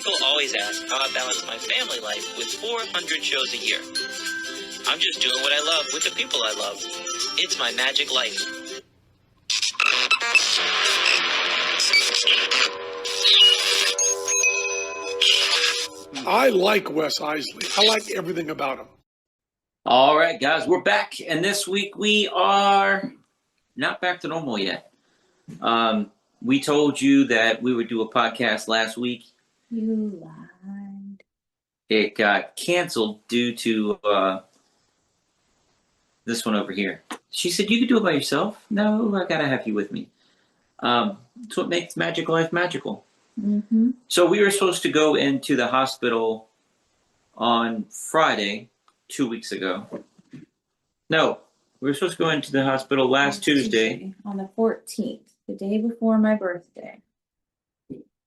People always ask how I balance my family life with 400 shows a year. I'm just doing what I love with the people I love. It's my magic life. I like Wes Iseli. I like everything about him. All right, guys, we're back. And this week we are not back to normal yet. We told you that we would do a podcast last week. You lied. It got canceled due to this one over here. She said, you could do it by yourself. No, I got to have you with me. It's what makes Magiclife magical. Mm-hmm. So we were supposed to go into the hospital on Friday, 2 weeks ago. No, we were supposed to go into the hospital last Tuesday. On the 14th, the day before my birthday.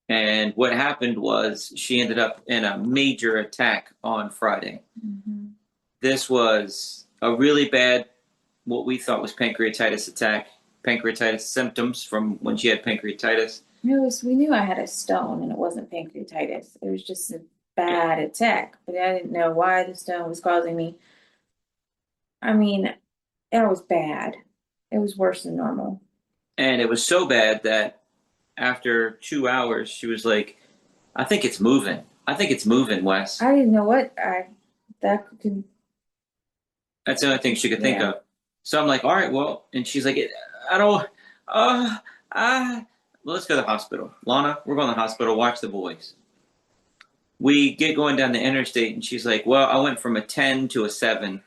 And what happened was she ended up in a major attack on Friday. Mm-hmm. This was a really bad, what we thought was pancreatitis attack, pancreatitis symptoms from when she had pancreatitis. We knew I had a stone and it wasn't pancreatitis. It was just a bad attack, but I didn't know why the stone was causing me. I mean, it was bad. It was worse than normal. And it was so bad that after 2 hours, she was like, I think it's moving. I think it's moving, Wes. I didn't know what That's the only thing she could think of. So I'm like, all right, well, and she's like, well, let's go to the hospital. Lana, we're going to the hospital, watch the boys. We get going down the interstate, and she's like, well, I went from a 10 to a 7,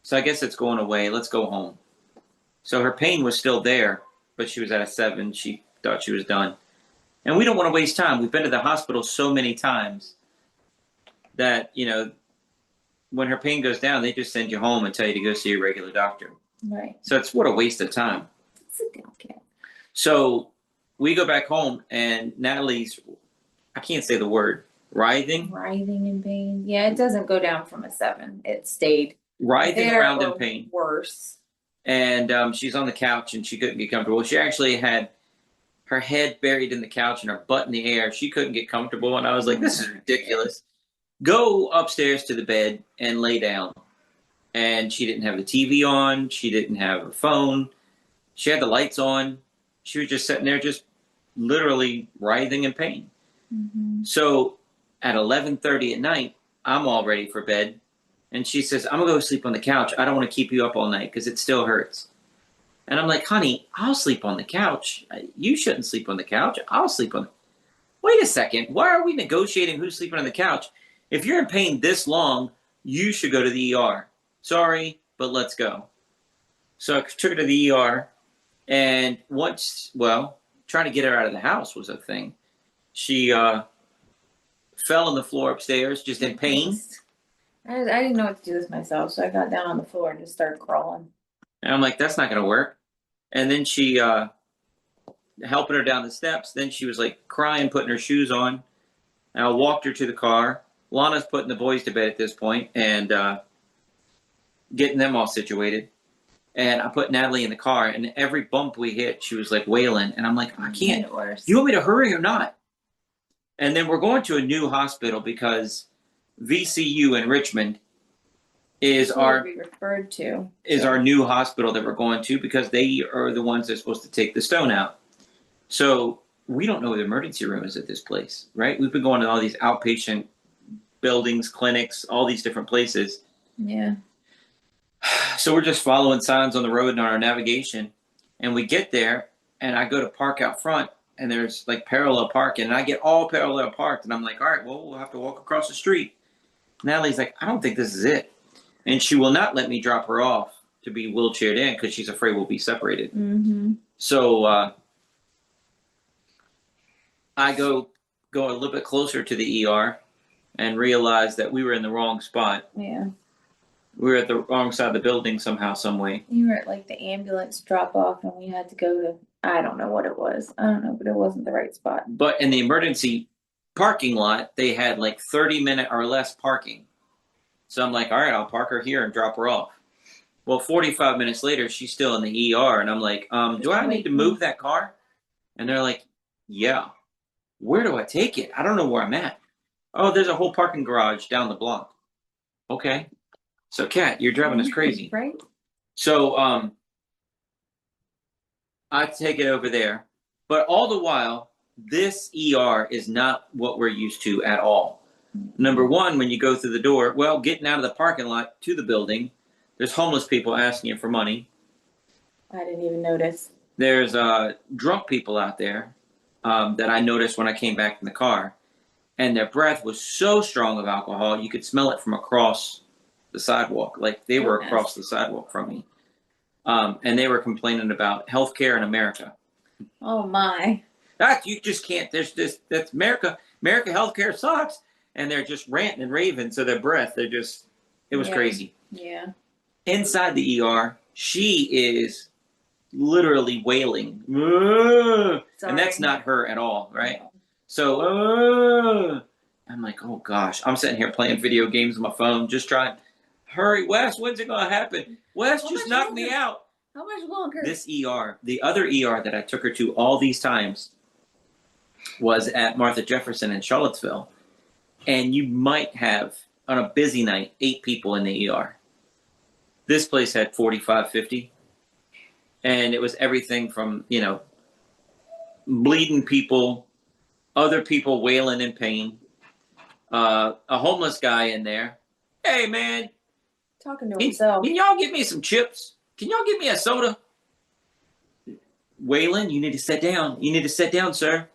so I guess it's going away. Let's go home. So her pain was still there, but she was at a 7. She thought she was done. And we don't want to waste time. We've been to the hospital so many times that, when her pain goes down, they just send you home and tell you to go see a regular doctor. Right. So it's what a waste of time. Okay. So we go back home, and Natalie's, I can't say the word, writhing in pain. Yeah, it doesn't go down from a 7. It stayed writhing around in pain. Worse. And she's on the couch, and she couldn't get comfortable. She actually had her head buried in the couch and her butt in the air. She couldn't get comfortable, and I was like, this is ridiculous. Go upstairs to the bed and lay down. And she didn't have the TV on. She didn't have her phone. She had the lights on. She was just sitting there just literally writhing in pain. Mm-hmm. So at 11:30 at night, I'm all ready for bed. And she says, I'm going to go sleep on the couch. I don't want to keep you up all night because it still hurts. And I'm like, honey, I'll sleep on the couch. You shouldn't sleep on the couch. I'll sleep on the... Wait a second. Why are we negotiating who's sleeping on the couch? If you're in pain this long, you should go to the ER. Sorry, but let's go. So I took her to the ER. And trying to get her out of the house was a thing. She fell on the floor upstairs, just in pain. I didn't know what to do with myself, so I got down on the floor and just started crawling. And I'm like, that's not going to work. And then she, helping her down the steps, then she was like crying, putting her shoes on. And I walked her to the car. Lana's putting the boys to bed at this point and getting them all situated. And I put Natalie in the car, and every bump we hit, she was like wailing. And I'm like, I can't. You want me to hurry or not? And then we're going to a new hospital because VCU in Richmond is our new hospital that we're going to because they are the ones that are supposed to take the stone out. So we don't know where the emergency room is at this place, right? We've been going to all these outpatient buildings, clinics, all these different places. Yeah. So we're just following signs on the road and on our navigation. And we get there, and I go to park out front, and there's like parallel parking. And I get all parallel parked, and I'm like, all right, well, we'll have to walk across the street. Natalie's like, I don't think this is it. And she will not let me drop her off to be wheelchaired in because she's afraid we'll be separated. Mm-hmm. So I go a little bit closer to the ER and realize that we were in the wrong spot. Yeah. We were at the wrong side of the building somehow, some way. You were at like the ambulance drop off, and we had to go to, I don't know what it was. I don't know, but it wasn't the right spot. But in the emergency parking lot, they had like 30-minute or less parking. So I'm like, all right, I'll park her here and drop her off. Well, 45 minutes later, she's still in the ER. And I'm like, do I need to move that car? And they're like, yeah. Where do I take it? I don't know where I'm at. Oh, there's a whole parking garage down the block. Okay. So, Kat, you're driving us crazy. Right? So, I take it over there. But all the while, this ER is not what we're used to at all. Number one, when you go through the door, well, getting out of the parking lot to the building, there's homeless people asking you for money. I didn't even notice. There's drunk people out there that I noticed when I came back from the car. And their breath was so strong of alcohol, you could smell it from across the sidewalk. Like they were across the sidewalk from me. And they were complaining about healthcare in America. Oh my. That you just can't. There's just that's America. America healthcare sucks, and they're just ranting and raving. So their breath, they're just. It was crazy. Yeah. Inside the ER, she is literally wailing, and that's not her at all, right? So I'm like, oh gosh, I'm sitting here playing video games on my phone, just trying. Hurry, Wes, when's it gonna happen? Wes, just knock me out. How much longer? This ER, the other ER that I took her to all these times was at Martha Jefferson in Charlottesville. And you might have, on a busy night, 8 people in the ER. This place had 45, 50. And it was everything from, bleeding people, other people wailing in pain, a homeless guy in there. Hey, man. Talking to himself. Can y'all give me some chips? Can y'all give me a soda? Waylon, you need to sit down. You need to sit down, sir.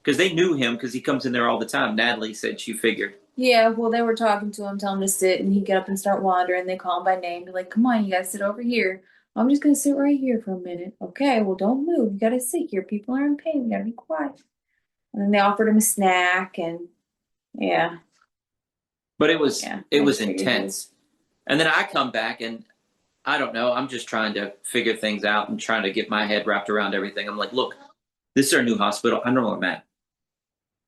Because they knew him because he comes in there all the time. Natalie said she figured. Yeah, well, they were talking to him, telling him to sit, and he'd get up and start wandering. They call him by name. They're like, come on, you gotta sit over here. I'm just gonna sit right here for a minute. Okay, well, don't move. You gotta sit here. People are in pain. You gotta be quiet. And then they offered him a snack, and yeah. But it was intense. And then I come back, and I don't know. I'm just trying to figure things out and trying to get my head wrapped around everything. I'm like, look, this is our new hospital. I know where I'm at.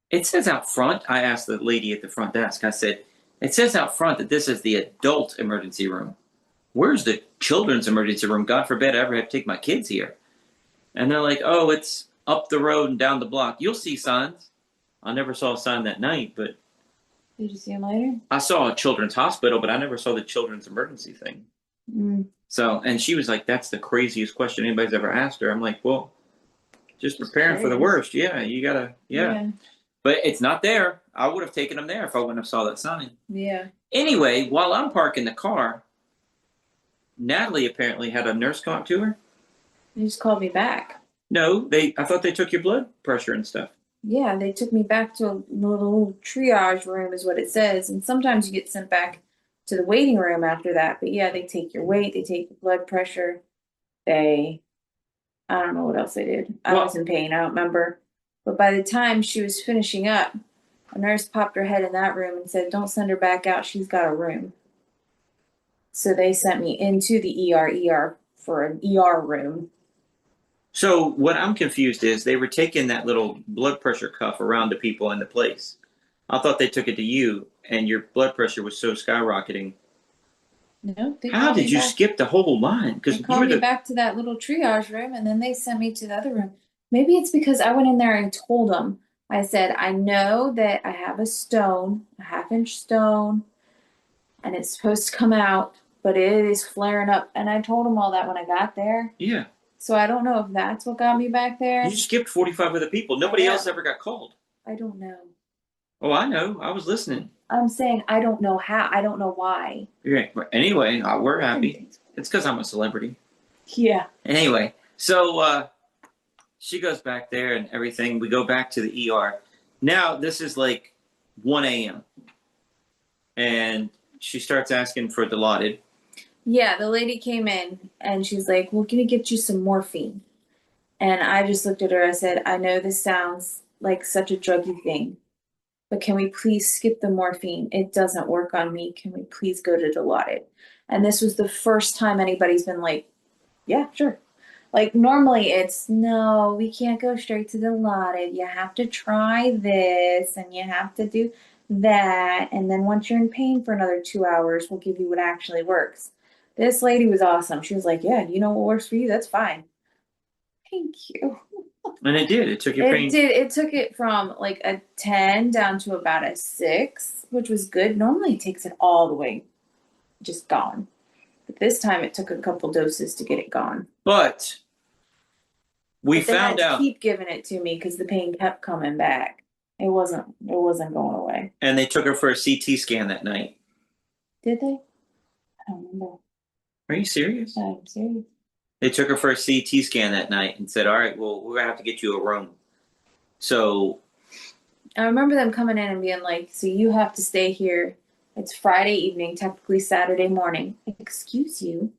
It says out front, I asked the lady at the front desk, I said, it says out front that this is the adult emergency room. Where's the children's emergency room? God forbid I ever have to take my kids here. And they're like, oh, it's up the road and down the block. You'll see signs. I never saw a sign that night, but. Did you see him later? I saw a children's hospital, but I never saw the children's emergency thing. So, and she was like, that's the craziest question anybody's ever asked her. I'm like, well, just preparing for the worst. Yeah, you gotta, yeah. But it's not there. I would have taken them there if I wouldn't have saw that sign. Yeah. Anyway, while I'm parking the car, Natalie apparently had a nurse come up to her. They just called me back. No, I thought they took your blood pressure and stuff. Yeah, they took me back to a little triage room is what it says. And sometimes you get sent back to the waiting room after that. But yeah, they take your weight, they take your blood pressure. I don't know what else they did. I was in pain, I don't remember. But by the time she was finishing up, a nurse popped her head in that room and said, don't send her back out, she's got a room. So they sent me into the ER for an ER room. So what I'm confused is they were taking that little blood pressure cuff around the people in the place. I thought they took it to you, and your blood pressure was so skyrocketing. No, how did you skip the whole line? Because they called me back to that little triage room, and then they sent me to the other room. Maybe it's because I went in there and told them. I said, I know that I have a stone, a 1/2-inch stone, and it's supposed to come out, but it is flaring up. And I told them all that when I got there. Yeah. So I don't know if that's what got me back there. You skipped 45 other people. Nobody else ever got called. I don't know. Oh, I know. I was listening. I'm saying I don't know how. I don't know why. Okay. Anyway, we're happy. It's because I'm a celebrity. Yeah. Anyway, so she goes back there and everything. We go back to the ER. Now, this is like 1 a.m. And she starts asking for Dilaudid. Yeah, the lady came in and she's like, we're going to get you some morphine. And I just looked at her. I said, I know this sounds like such a druggy thing, but can we please skip the morphine? It doesn't work on me. Can we please go to Dilaudid? And this was the first time anybody's been like, yeah, sure. Like normally it's, no, we can't go straight to Dilaudid. You have to try this and you have to do that. And then once you're in pain for another 2 hours, we'll give you what actually works. This lady was awesome. She was like, yeah, you know what works for you? That's fine. Thank you. And it did. It took your It pain. did. It took it from like a 10 down to about a 6, which was good. Normally it takes it all the way just gone. But this time it took a couple doses to get it gone. But we But they had found to out, keep giving it to me because the pain kept coming back. It wasn't going away. and they took her for a CT scan that night. Did they? I don't remember. Are you serious? I'm serious. They took her for a CT scan that night and said, all right, well, we're going to have to get you a room. So I remember them coming in and being like, so you have to stay here. It's Friday evening, technically Saturday morning. Excuse you.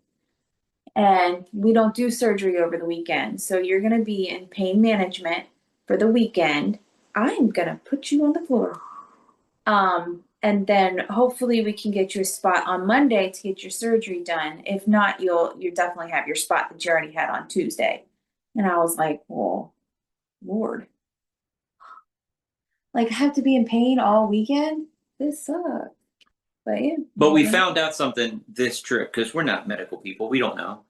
And we don't do surgery over the weekend. So you're going to be in pain management for the weekend. I'm going to put you on the floor. And then hopefully we can get you a spot on Monday to get your surgery done. If not, you'll definitely have your spot that you already had on Tuesday. And I was like, well, Lord. Like, I have to be in pain all weekend? This sucks. But yeah. But we found out something this trip, because we're not medical people. We don't know.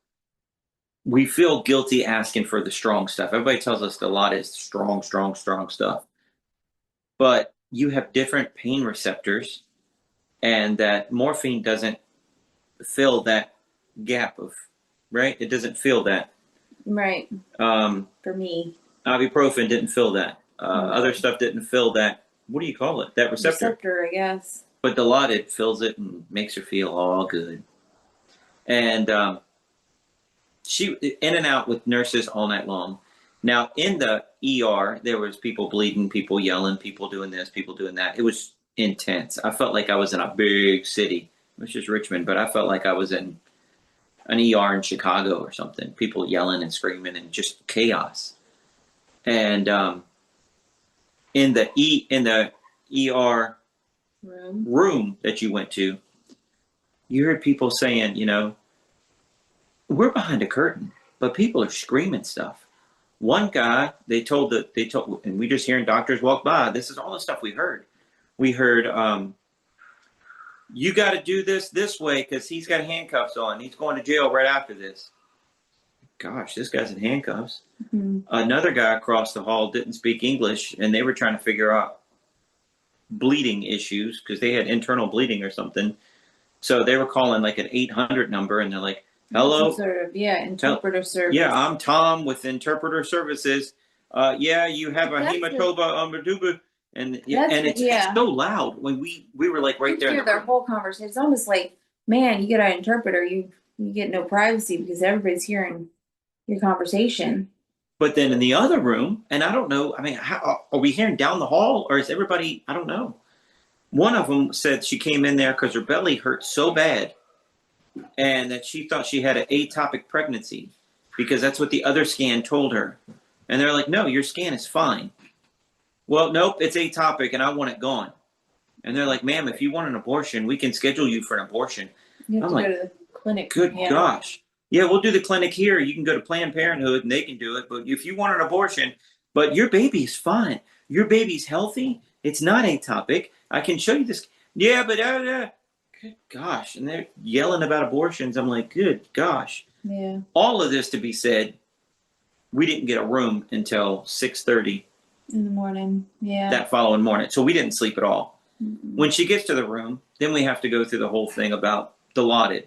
We feel guilty asking for the strong stuff. Everybody tells us a lot is strong, strong, strong stuff. But you have different pain receptors, and that morphine doesn't fill that gap of, right? It doesn't fill that. Right. Um, For me. Ibuprofen didn't fill that. Other stuff didn't fill that. What do you call it? That receptor. I guess. But Dilaudid fills it and makes her feel all good. And she in and out with nurses all night long. Now in the ER, there was people bleeding, people yelling, people doing this, people doing that. It was intense. I felt like I was in a big city, which is Richmond, but I felt like I was in an ER in Chicago or something. People yelling and screaming and just chaos. And in the ER room that you went to, you heard people saying, you know, we're behind a curtain, but people are screaming stuff. One guy, they told, and we just hearing doctors walk by. This is all the stuff we heard. We heard, you got to do this way because he's got handcuffs on. He's going to jail right after this. Gosh, this guy's in handcuffs. Mm-hmm. Another guy across the hall didn't speak English, and they were trying to figure out bleeding issues because they had internal bleeding or something. So they were calling like an 800 number, and they're like, hello? Some sort of, interpreter service. Yeah, I'm Tom with interpreter services. Yeah, you have a hematoma, and it's so loud when we were like right there. You hear their whole conversation. It's almost like, man, you get an interpreter, you get no privacy because everybody's hearing your conversation. But then in the other room, and I don't know, I mean, how, are we hearing down the hall or is everybody, I don't know. One of them said she came in there because her belly hurt so bad and that she thought she had an atopic pregnancy because that's what the other scan told her. And they're like, no, your scan is fine. Well, nope, it's atopic and I want it gone. And they're like, ma'am, if you want an abortion, we can schedule you for an abortion. You have to go to the clinic. Good gosh. Yeah, we'll do the clinic here. You can go to Planned Parenthood and they can do it. But if you want an abortion, but your baby's fine. Your baby's healthy. It's not atopic. I can show you this. Yeah, but good gosh. And they're yelling about abortions. I'm like, good gosh. Yeah. All of this to be said, we didn't get a room until 6:30 in the morning. Yeah. That following morning. So we didn't sleep at all. Mm-mm. When she gets to the room, then we have to go through the whole thing about Dilaudid.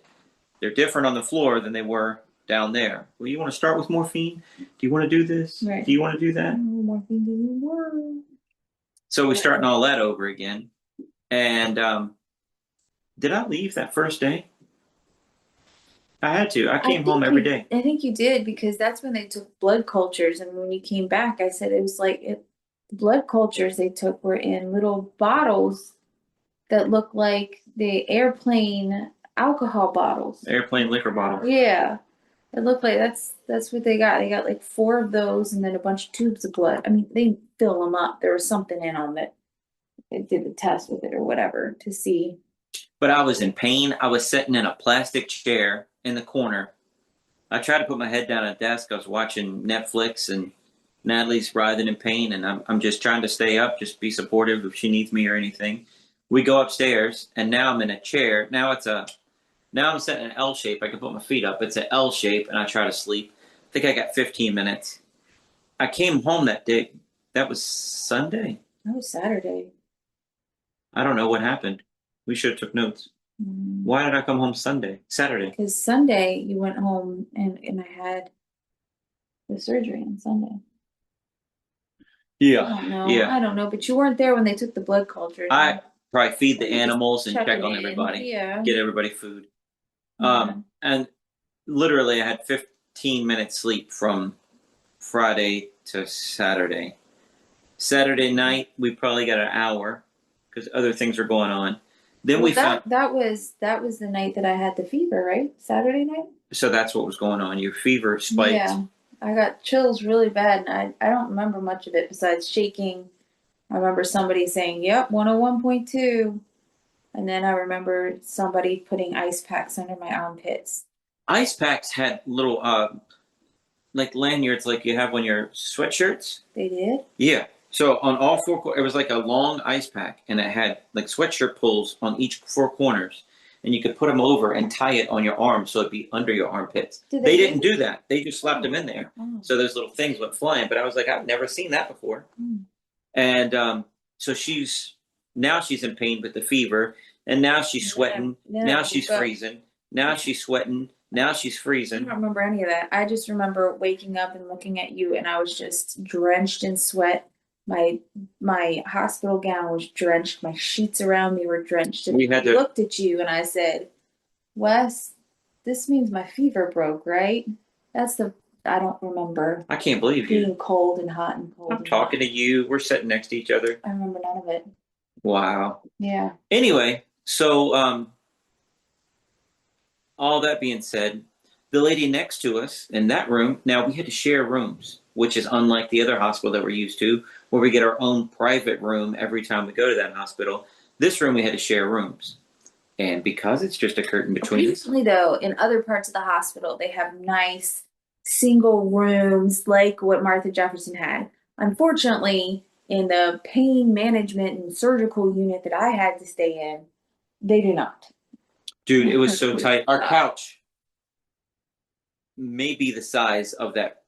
They're different on the floor than they were down there. Well, you want to start with morphine? Do you want to do this? Right. Do you want to do that? Morphine doesn't work. So we're starting all that over again. And did I leave that first day? I had to. I came home every day. I think you did because that's when they took blood cultures. And when you came back, I said it was like the blood cultures they took were in little bottles that looked like the airplane alcohol bottles. Airplane liquor bottles. Yeah. It looked like that's what they got. They got like 4 of those and then a bunch of tubes of blood. I mean, they fill them up. There was something in them that they did the test with it or whatever to see. But I was in pain. I was sitting in a plastic chair in the corner. I tried to put my head down at a desk. I was watching Netflix and Natalie's writhing in pain and I'm just trying to stay up, just be supportive if she needs me or anything. We go upstairs and now I'm in a chair. Now I'm sitting in an L shape. I can put my feet up. It's an L shape and I try to sleep. I think I got 15 minutes. I came home that day. That was Sunday. That was Saturday. I don't know what happened. We should have took notes. Why did I come home Saturday? Because Sunday you went home and I had the surgery on Sunday. Yeah. I don't know. Yeah. I don't know, but you weren't there when they took the blood culture. I probably feed the Just animals and check checking on in. everybody. Yeah. Get everybody food. Yeah. And literally I had 15 minutes sleep from Friday to Saturday. Saturday night we probably got an hour because other things were going on. Then Well, we found that was the night that I had the fever, right? Saturday night? so that's what was going on. Your fever spiked. Yeah. I got chills really bad, and I don't remember much of it besides shaking. I remember somebody saying, "Yep, 101.2." And then I remember somebody putting ice packs under my armpits. Ice packs had little like lanyards like you have on your sweatshirts. They did? Yeah. So on all four, it was like a long ice pack, and it had like sweatshirt pulls on each four corners, and you could put them over and tie it on your arm so it'd be under your armpits. They didn't do that. They just slapped them in there. Oh. So those little things went flying. But I was like, I've never seen that before. And so she's in pain with the fever, and now she's sweating. Now she's freezing. Now she's sweating. Now she's I freezing. don't remember any of that. I just remember waking up and looking at you, and I was just drenched in sweat. My hospital gown was drenched. My sheets around me were drenched. And I looked at you and I said, "Wes, this means my fever broke, right?" I don't remember. I can't believe you. Being cold and hot and cold. I'm talking to you. We're sitting next to each other. I remember none of it. Wow. Yeah. Anyway, so all that being said, the lady next to us in that room, now we had to share rooms, which is unlike the other hospital that we're used to, where we get our own private room every time we go to that hospital. This room we had to share rooms. And because it's just a curtain between us. Recently, though, in other parts of the hospital, they have nice single rooms like what Martha Jefferson had. Unfortunately, in the pain management and surgical unit that I had to stay in, they do not. Dude, it was so tight. Our couch may be the size of that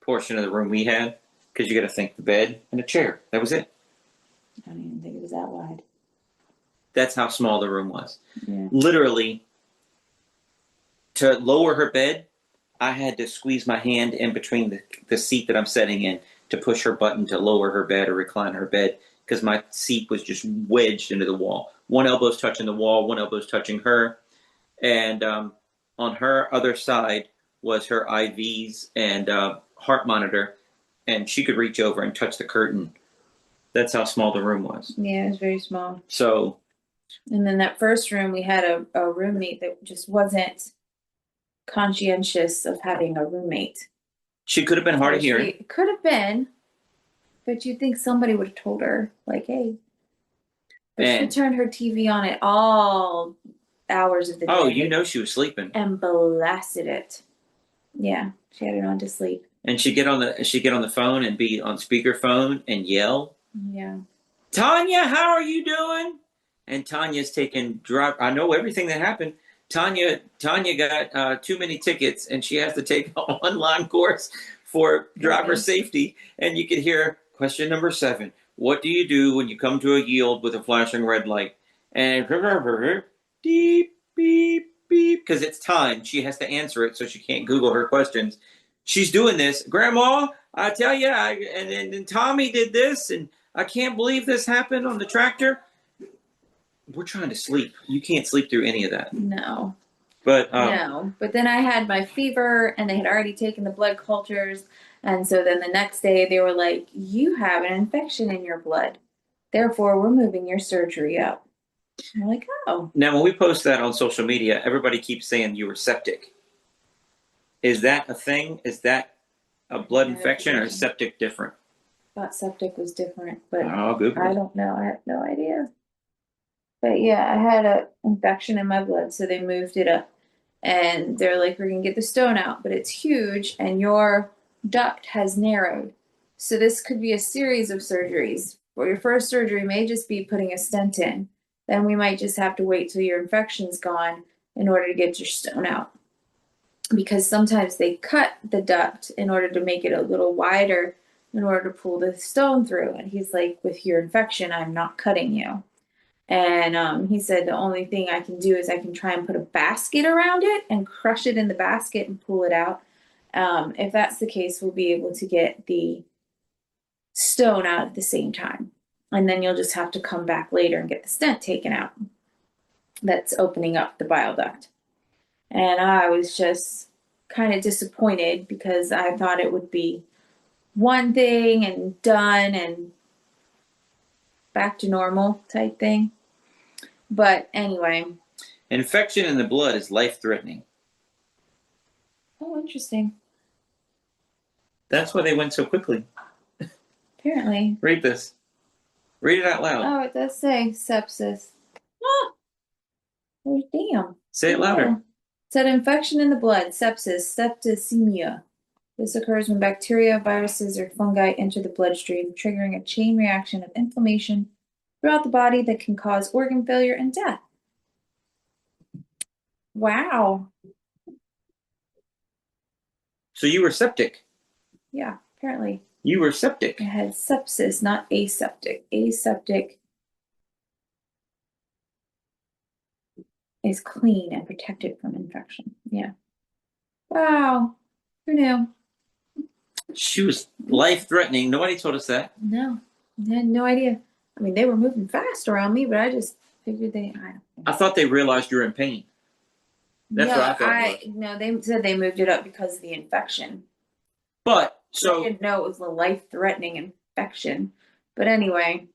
portion of the room we had, because you got to think the bed and a chair. That was it. I don't even think it was that wide. That's how small the room was. Yeah. Literally, to lower her bed, I had to squeeze my hand in between the seat that I'm sitting in to push her button to lower her bed or recline her bed, because my seat was just wedged into the wall. One elbow's touching the wall, one elbow's touching her. And on her other side was her IVs and heart monitor, and she could reach over and touch the curtain. That's how small the room was. Yeah, it was very small. So. And then that first room, we had a roommate that just wasn't conscientious of having a roommate. She could have been hard of hearing. It could have been, but you'd think somebody would have told her, like, hey. But she turned her TV on at all hours of the day. Oh, you know she was sleeping. And blasted it. Yeah, she had it on to sleep. And she'd get on the phone and be on speakerphone and yell. Yeah. Tanya, how are you doing? And Tanya's taking I know everything that happened. Tanya got too many tickets, and she has to take an online course for driver safety. And you could hear question number 7. What do you do when you come to a yield with a flashing red light? And beep, beep, beep, because it's time. She has to answer it, so she can't Google her questions. She's doing this. Grandma, I tell you, and Tommy did this, and I can't believe this happened on the tractor. We're trying to sleep. You can't sleep through any of that. No. But no. But then I had my fever, and they had already taken the blood cultures. And so then the next day they were like, you have an infection in your blood. Therefore, we're moving your surgery up. I'm like, oh. Now, when we post that on social media, everybody keeps saying you were septic. Is that a thing? Is that a blood infection, or is septic different? I thought septic was different, but I don't know. I have no idea. But yeah, I had an infection in my blood, so they moved it up. And they're like, we're going to get the stone out, but it's huge, and your duct has narrowed. So this could be a series of surgeries. Or your first surgery may just be putting a stent in. Then we might just have to wait till your infection's gone in order to get your stone out. Because sometimes they cut the duct in order to make it a little wider in order to pull the stone through. And he's like, with your infection, I'm not cutting you. And he said the only thing I can do is I can try and put a basket around it and crush it in the basket and pull it out. If that's the case, we'll be able to get the stone out at the same time. And then you'll just have to come back later and get the stent taken out. That's opening up the bile duct. And I was just kind of disappointed because I thought it would be one thing and done and back to normal type thing. But anyway. Infection in the blood is life-threatening. Oh, interesting. That's why they went so quickly. Apparently. Read this. Read it out loud. Oh, it does say sepsis. Oh, damn. Say it louder. It said infection in the blood, sepsis, septicemia. This occurs when bacteria, viruses, or fungi enter the bloodstream, triggering a chain reaction of inflammation throughout the body that can cause organ failure and death. Wow. So you were septic. Yeah, apparently. You were septic. I had sepsis, not aseptic. Aseptic is clean and protected from infection. Yeah. Wow. Who knew? She was life-threatening. Nobody told us that. No, I had no idea. I mean, they were moving fast around me, but I just figured I don't know. I thought they realized you were in pain. That's what I thought. No, they said they moved it up because of the infection. But, I didn't know it was a life-threatening infection. But anyway,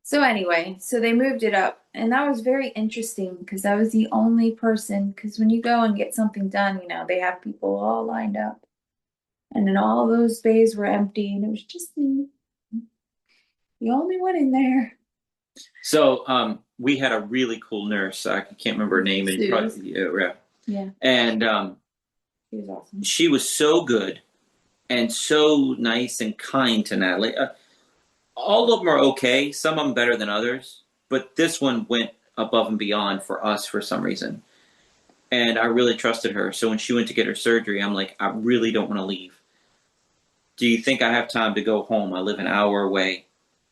so they moved it up. And that was very interesting because I was the only person, because when you go and get something done, they have people all lined up. And then all those bays were empty, and it was just me. The only one in there. So, we had a really cool nurse. I can't remember her name. Yeah. And She was awesome. she was so good and so nice and kind to Natalie. All of them are okay. Some of them better than others. But this one went above and beyond for us for some reason. And I really trusted her. So when she went to get her surgery, I'm like, I really don't want to leave. Do you think I have time to go home? I live an hour away.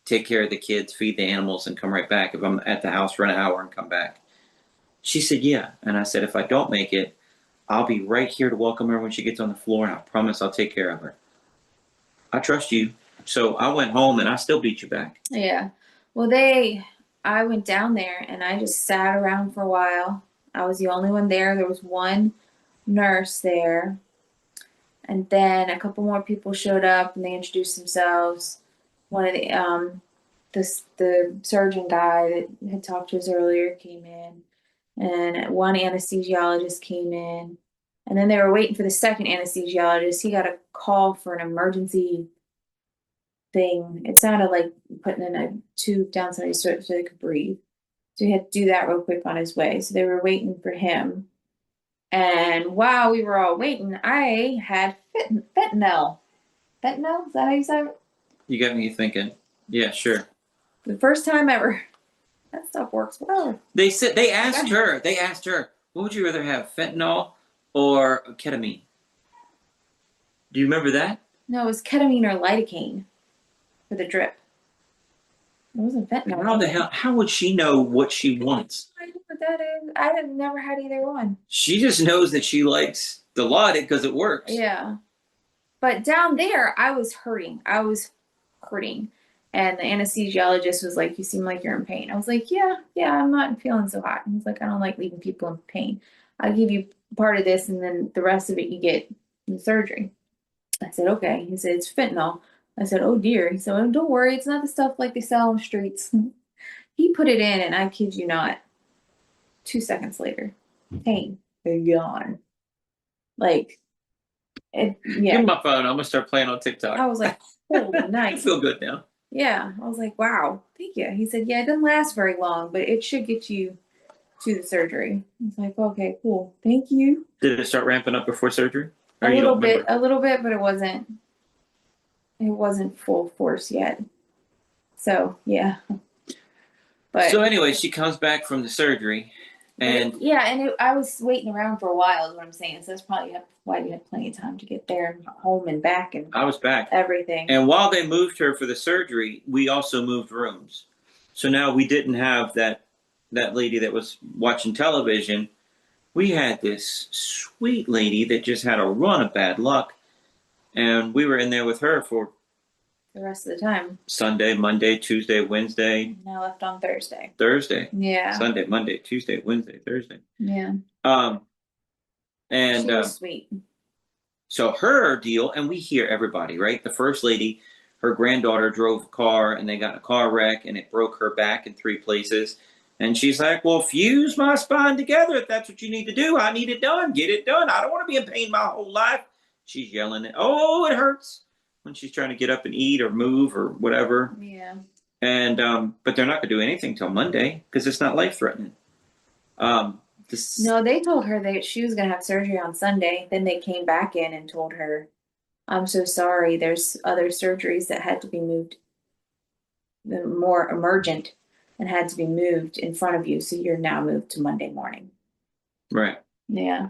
Take care of the kids, feed the animals, and come right back. If I'm at the house, run an hour and come back. She said, yeah. And I said, if I don't make it, I'll be right here to welcome her when she gets on the floor, and I promise I'll take care of her. I trust you. So I went home, and I still beat you back. Yeah. Well, I went down there, and I just sat around for a while. I was the only one there. There was one nurse there. And then a couple more people showed up, and they introduced themselves. One of the surgeon guy that had talked to us earlier came in, and one anesthesiologist came in, and then they were waiting for the second anesthesiologist. He got a call for an emergency thing. It sounded like putting in a tube down somebody's throat so they could breathe. So he had to do that real quick on his way. So they were waiting for him. And while we were all waiting, I had fentanyl. Fentanyl? Is that how you say it? You got me thinking. Yeah, sure. The first time ever. That stuff works well. They asked her, what would you rather have, fentanyl or ketamine? Do you remember that? No, it was ketamine or lidocaine for the drip. It wasn't fentanyl. How would she know what she wants? I don't know what that is. I had never had either one. She just knows that she likes the Dilaudid because it works. Yeah. But down there, I was hurting. And the anesthesiologist was like, you seem like you're in pain. I was like, yeah, I'm not feeling so hot. And he's like, I don't like leaving people in pain. I'll give you part of this, and then the rest of it you get in surgery. I said, okay. He said, it's fentanyl. I said, oh dear. He said, oh, don't worry. It's not the stuff like they sell on the streets. He put it in, and I kid you not, 2 seconds later, pain gone. Like, yeah. Give me my phone. I'm going to start playing on TikTok. I was like, holy nice. I feel good now. Yeah. I was like, wow, thank you. He said, yeah, it doesn't last very long, but it should get you to the surgery. I was like, okay, cool. Thank you. Did it start ramping up before surgery? A little bit, but it wasn't full force yet. So, yeah. But so anyway, she comes back from the surgery, And I was waiting around for a while, is what I'm saying. So that's probably why you had plenty of time to get there and home and back and I was back. everything. And while they moved her for the surgery, we also moved rooms. So now we didn't have that lady that was watching television. We had this sweet lady that just had a run of bad luck. And we were in there with her for The rest of the time. Sunday, Monday, Tuesday, Wednesday. And I left on Thursday. Thursday. Yeah. Sunday, Monday, Tuesday, Wednesday, Thursday. Yeah. And she was sweet. So her deal, and we hear everybody, right? The first lady, her granddaughter drove a car and they got in a car wreck and it broke her back in 3 places. And she's like, well, fuse my spine together if that's what you need to do. I need it done. Get it done. I don't want to be in pain my whole life. She's yelling it. Oh, it hurts when she's trying to get up and eat or move or whatever. Yeah. And but they're not going to do anything till Monday because it's not life threatening. No, they told her that she was going to have surgery on Sunday. Then they came back in and told her, I'm so sorry. There's other surgeries that had to be moved, more emergent, and had to be moved in front of you. So you're now moved to Monday morning. Right. Yeah.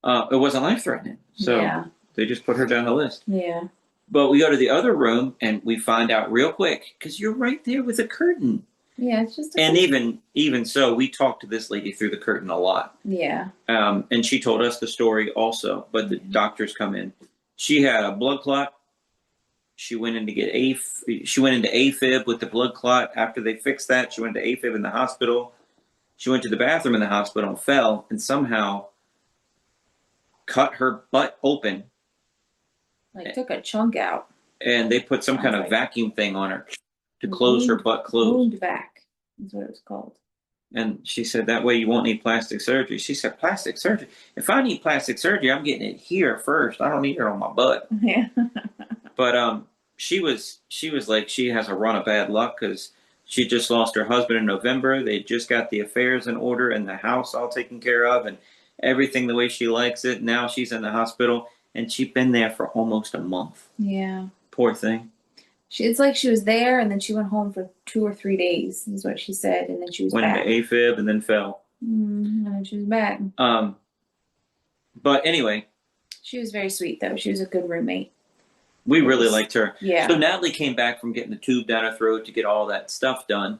It wasn't life threatening. So yeah. They just put her down the list. Yeah. But we go to the other room and we find out real quick because you're right there with a curtain. Yeah, it's just. And even so, we talked to this lady through the curtain a lot. Yeah. And she told us the story also. But the doctors come in. She had a blood clot. She went in to get she went into AFib with the blood clot. After they fixed that, she went to AFib in the hospital. She went to the bathroom in the hospital and fell and somehow cut her butt open. Like took a chunk out. And they put some kind of vacuum thing on her to close her butt closed. Wound vac is what it was called. And she said, that way you won't need plastic surgery. She said, plastic surgery? If I need plastic surgery, I'm getting it here first. I don't need it on my butt. Yeah. But she was like, she has a run of bad luck because she just lost her husband in November. They just got the affairs in order and the house all taken care of and everything the way she likes it. Now she's in the hospital and she's been there for almost a month. Yeah. Poor thing. It's like she was there and then she went home for 2 or 3 days, is what she said, and then she was went back. into AFib and then fell. And then she was back. But anyway. She was very sweet, though. She was a good roommate. We really liked her. Yeah. So Natalie came back from getting the tube down her throat to get all that stuff done,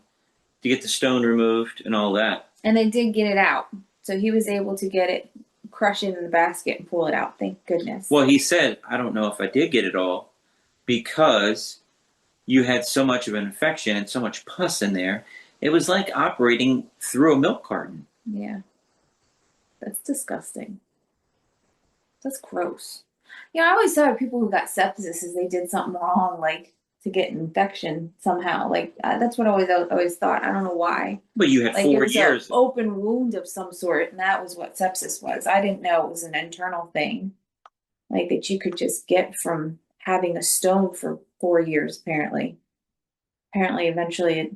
to get the stone removed and all that. And they did get it out. So he was able to get it, crush it in the basket and pull it out. Thank goodness. Well, he said, I don't know if I did get it all because you had so much of an infection and so much pus in there. It was like operating through a milk carton. Yeah. That's disgusting. That's gross. You know, I always thought people who got sepsis is they did something wrong, like to get an infection somehow. Like that's what I always thought. I don't know why. But you had like 4 it was years. An open wound of some sort, and that was what sepsis was. I didn't know it was an internal thing, like that you could just get from having a stone for 4 years. Apparently, eventually it.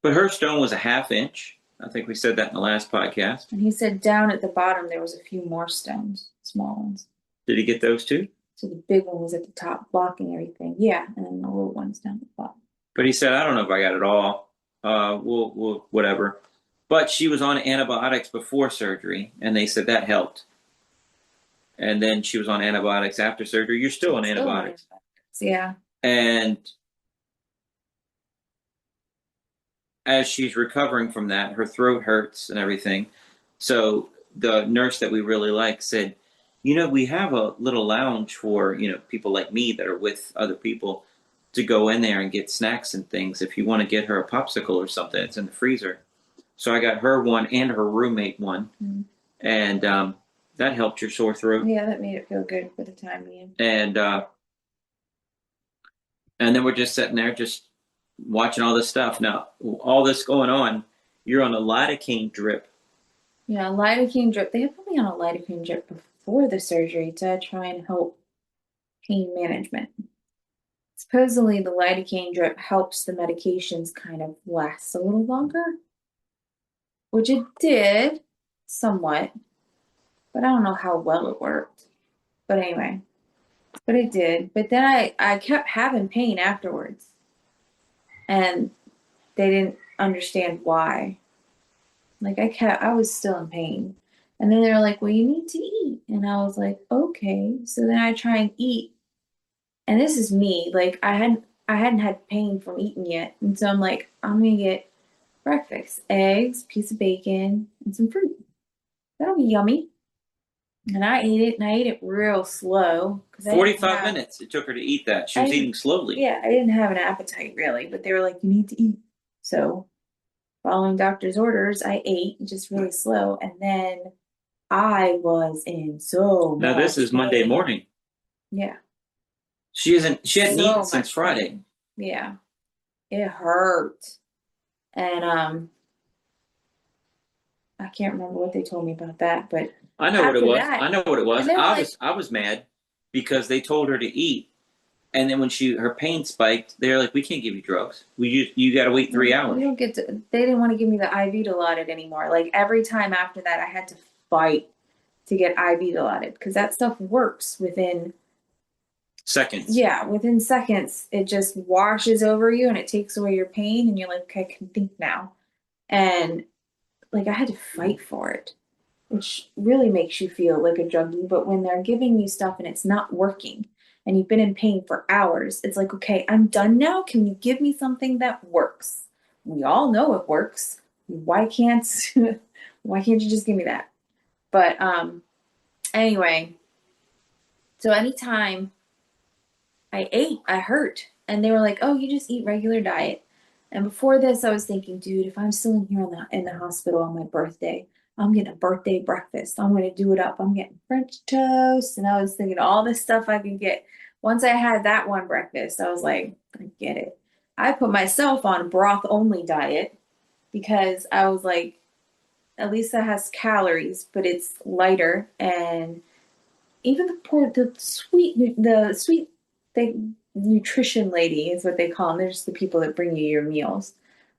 But her stone was a 1/2 inch. I think we said that in the last podcast. And he said down at the bottom there was a few more stones, small ones. Did he get those too? So the big one was at the top, blocking everything. Yeah, and then the little ones down at the bottom. But he said, I don't know if I got it all. We'll whatever. But she was on antibiotics before surgery, and they said that helped. And then she was on antibiotics after surgery. You're still on antibiotics. Yeah. And as she's recovering from that, her throat hurts and everything. So the nurse that we really like said, you know, we have a little lounge for, you know, people like me that are with other people to go in there and get snacks and things. If you want to get her a popsicle or something, it's in the freezer. So I got her one and her roommate one. Mm-hmm. And that helped your sore throat. Yeah, that made it feel good for the time being. And then we're just sitting there just watching all this stuff. Now, all this going on, you're on a lidocaine drip. Yeah, lidocaine drip. They had put me on a lidocaine drip before the surgery to try and help pain management. Supposedly, the lidocaine drip helps the medications kind of last a little longer, which it did somewhat, but I don't know how well it worked. But anyway, but it did. But then I kept having pain afterwards, and they didn't understand why. Like I was still in pain. And then they're like, well, you need to eat. And I was like, okay. So then I try and eat. And this is me. Like I hadn't had pain from eating yet. And so I'm like, I'm gonna get breakfast, eggs, piece of bacon, and some fruit. That'll be yummy. And I ate it, and I ate it real slow because 45 minutes it took her to eat that. She was eating slowly. Yeah, I didn't have an appetite really, but they were like, you need to eat. So, following doctor's orders, I ate just really slow, and then I was in so Now this much is Monday pain. morning. Yeah, She hadn't so eaten since much Friday. pain. Yeah, it hurt, and I can't remember what they told me about that, but I know what it after was. that, I know what it was. and they were like, I was mad because they told her to eat, and then when her pain spiked, they're like, "We can't give you drugs. You got to wait 3 hours." you don't get to. They didn't want to give me the IV Dilaudid anymore. Like every time after that, I had to fight to get IV Dilaudid because that stuff works within Seconds. Yeah, within seconds, it just washes over you and it takes away your pain, and you're like, okay, I can think now. And like, I had to fight for it, which really makes you feel like a druggie. But when they're giving you stuff and it's not working and you've been in pain for hours, it's like, okay, I'm done now. Can you give me something that works? We all know it works. Why can't why can't you just give me that? But anyway, so anytime I ate, I hurt. And they were like, oh, you just eat regular diet. And before this, I was thinking, dude, if I'm still in here in the hospital on my birthday, I'm getting a birthday breakfast. I'm going to do it up. I'm getting French toast. And I was thinking all this stuff I could get. Once I had that one breakfast, I was like, I get it. I put myself on broth only diet because I was like, at least that has calories, but it's lighter. And even the sweet they nutrition lady is what they call them. They're just the people that bring you your meals.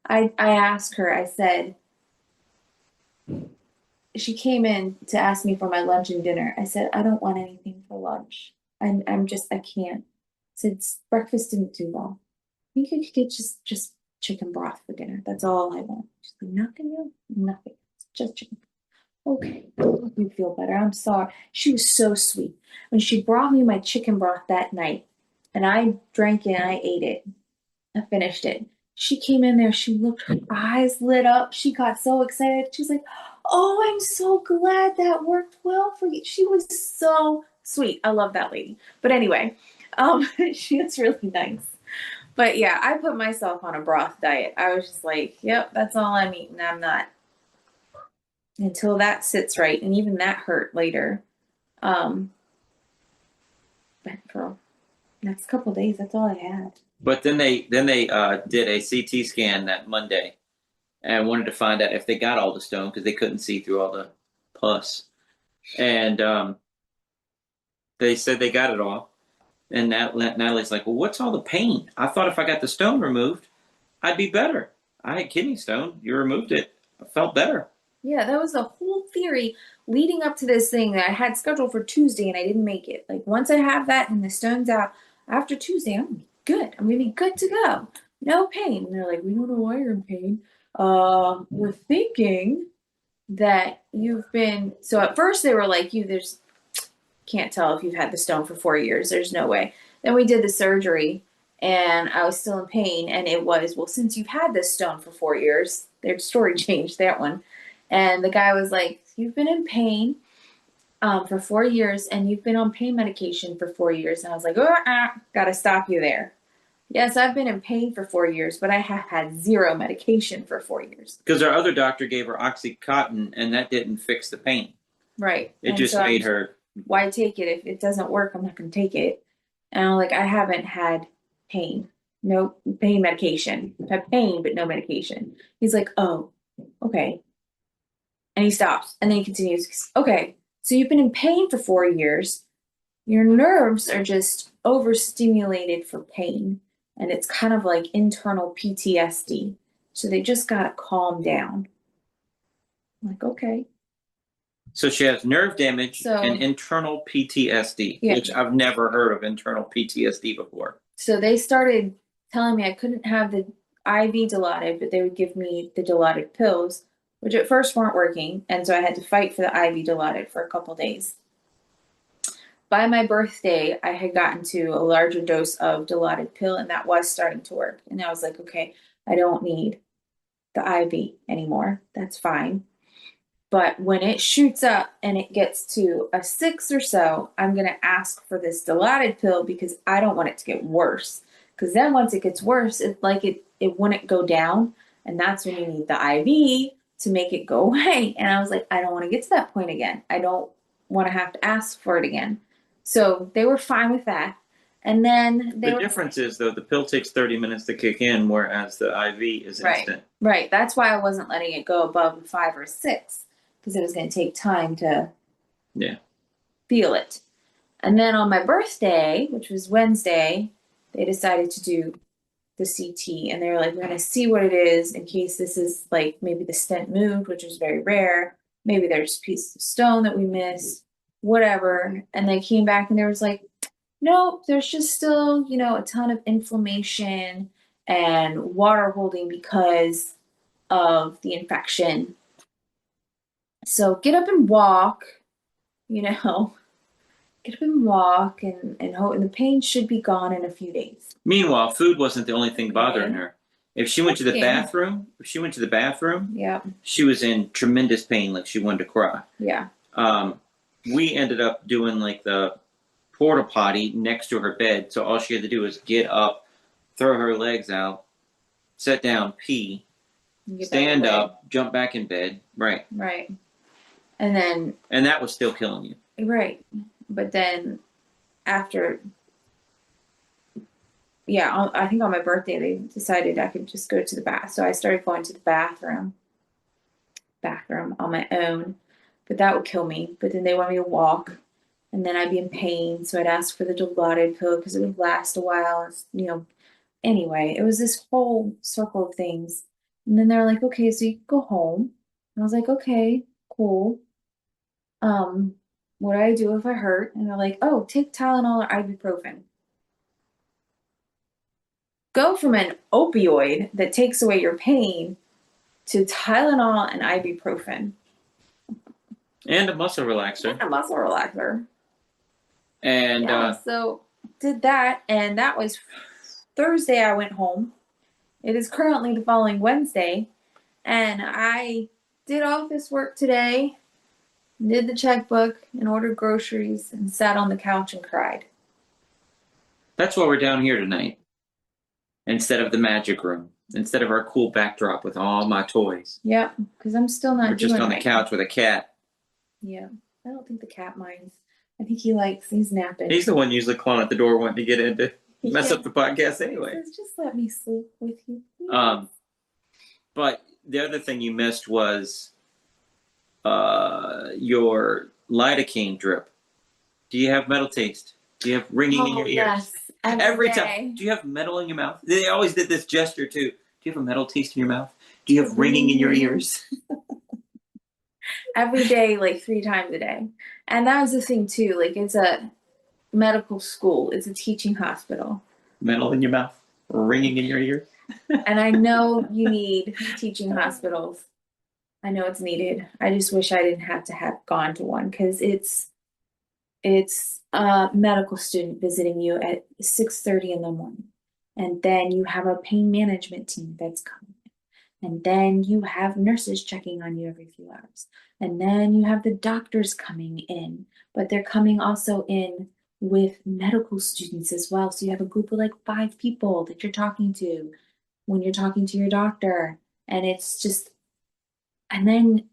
I asked her, I said, she came in to ask me for my lunch and dinner. I said, I don't want anything for lunch. I can't. I said, breakfast didn't do well. You could get just chicken broth for dinner. That's all I want. She's like, nothing else? Nothing. Just chicken. Okay, make me feel better. I'm sorry. She was so sweet. When she brought me my chicken broth that night, and I drank it and I ate it, I finished it. She came in there, she looked, her eyes lit up. She got so excited. She was like, oh, I'm so glad that worked well for you. She was so sweet. I love that lady. But anyway, she was really nice. But yeah, I put myself on a broth diet. I was just like, yep, that's all I'm eating. I'm not until that sits right, and even that hurt later. But for the next couple of days, that's all I had. But then they did a CT scan that Monday and wanted to find out if they got all the stone because they couldn't see through all the pus. And they said they got it all. And Natalie's like, well, what's all the pain? I thought if I got the stone removed, I'd be better. I had kidney stone. You removed it. I felt better. Yeah, that was the whole theory leading up to this thing that I had scheduled for Tuesday and I didn't make it. Like once I have that and the stone's out after Tuesday, I'm gonna be good. I'm gonna be good to go. No pain. And they're like, we don't know why you're in pain. We're thinking that you've been so at first they were like, there's can't tell if you've had the stone for 4 years. There's no way. Then we did the surgery and I was still in pain, and it was, well, since you've had this stone for 4 years, their story changed, that one. And the guy was like, you've been in pain for 4 years, and you've been on pain medication for 4 years. And I was like, gotta stop you there. Yes, I've been in pain for 4 years, but I have had zero medication for 4 years. Because our other doctor gave her Oxycontin, and that didn't fix the pain. Right. It just made her. Why take it? If it doesn't work, I'm not going to take it. And I'm like, I haven't had pain. No pain medication. I've had pain, but no medication. He's like, oh, okay. And he stops. And then he continues, okay, so you've been in pain for 4 years. Your nerves are just overstimulated for pain. And it's kind of like internal PTSD. So they just got to calm down. I'm like, okay. So she has nerve damage and internal PTSD, which I've never heard of internal PTSD before. So they started telling me I couldn't have the IV Dilaudid, but they would give me the Dilaudid pills, which at first weren't working. And so I had to fight for the IV Dilaudid for a couple days. By my birthday, I had gotten to a larger dose of Dilaudid pill, and that was starting to work. And I was like, okay, I don't need the IV anymore. That's fine. But when it shoots up and it gets to a 6 or so, I'm going to ask for this Dilaudid pill because I don't want it to get worse. Because then once it gets worse, it's like it wouldn't go down. And that's when you need the IV to make it go away. And I was like, I don't want to get to that point again. I don't want to have to ask for it again. So they were fine with that. And then the difference is, though, the pill takes 30 minutes to kick in, whereas the IV is instant. Right. That's why I wasn't letting it go above a 5 or 6, because it was going to take time to feel it. And then on my birthday, which was Wednesday, they decided to do the CT, and they were like, we're going to see what it is in case this is like maybe the stent moved, which is very rare. Maybe there's a piece of stone that we missed, whatever. And they came back and there was like, nope, there's just still, a ton of inflammation and water holding because of the infection. So get up and walk, get up and walk and hope, and the pain should be gone in a few days. Meanwhile, food wasn't the only thing bothering her. If she went to the bathroom, yeah, she was in tremendous pain, like she wanted to cry. Yeah. We ended up doing like the porta potty next to her bed, so all she had to do was get up, throw her legs out, sit down, pee, stand up, jump back in bed. Right. And that was still killing you. Right. But then after, I think on my birthday they decided I could just go to the bath. So I started going to the bathroom on my own, but that would kill me. But then they want me to walk, and then I'd be in pain. So I'd ask for the Dilaudid pill because it would last a while. Anyway, it was this whole circle of things. And then they're like, okay, so you can go home. And I was like, okay, cool. What do I do if I hurt? And they're like, oh, take Tylenol or ibuprofen. Go from an opioid that takes away your pain to Tylenol and ibuprofen. And a muscle relaxer. And so did that, and that was Thursday I went home. It is currently the following Wednesday, and I did office work today, did the checkbook, and ordered groceries, and sat on the couch and cried. That's why we're down here tonight. Instead of the magic room. Instead of our cool backdrop with all my toys. Yeah, because I'm still not doing it. We're just on the couch with a cat. Yeah, I don't think the cat minds. I think he's napping. He's the one usually clawing at the door wanting to get in to mess up the podcast anyway. He says, just let me sleep with you, please. But the other thing you missed was your lidocaine drip. Do you have metal taste? Do you have ringing in your ears? Yes. Every time. Do you have metal in your mouth? They always did this gesture too. Do you have a metal taste in your mouth? Do you have ringing in your ears? Every day, like 3 times a day. And that was the thing too. Like, it's a medical school. It's a teaching hospital. Metal in your mouth? Ringing in your ear? And I know you need teaching hospitals. I know it's needed. I just wish I didn't have to have gone to one, because it's a medical student visiting you at 6:30 in the morning. And then you have a pain management team that's coming. And then you have nurses checking on you every few hours. And then you have the doctors coming in, but they're coming also in with medical students as well. So you have a group of like 5 people that you're talking to when you're talking to your doctor. And it's just, and then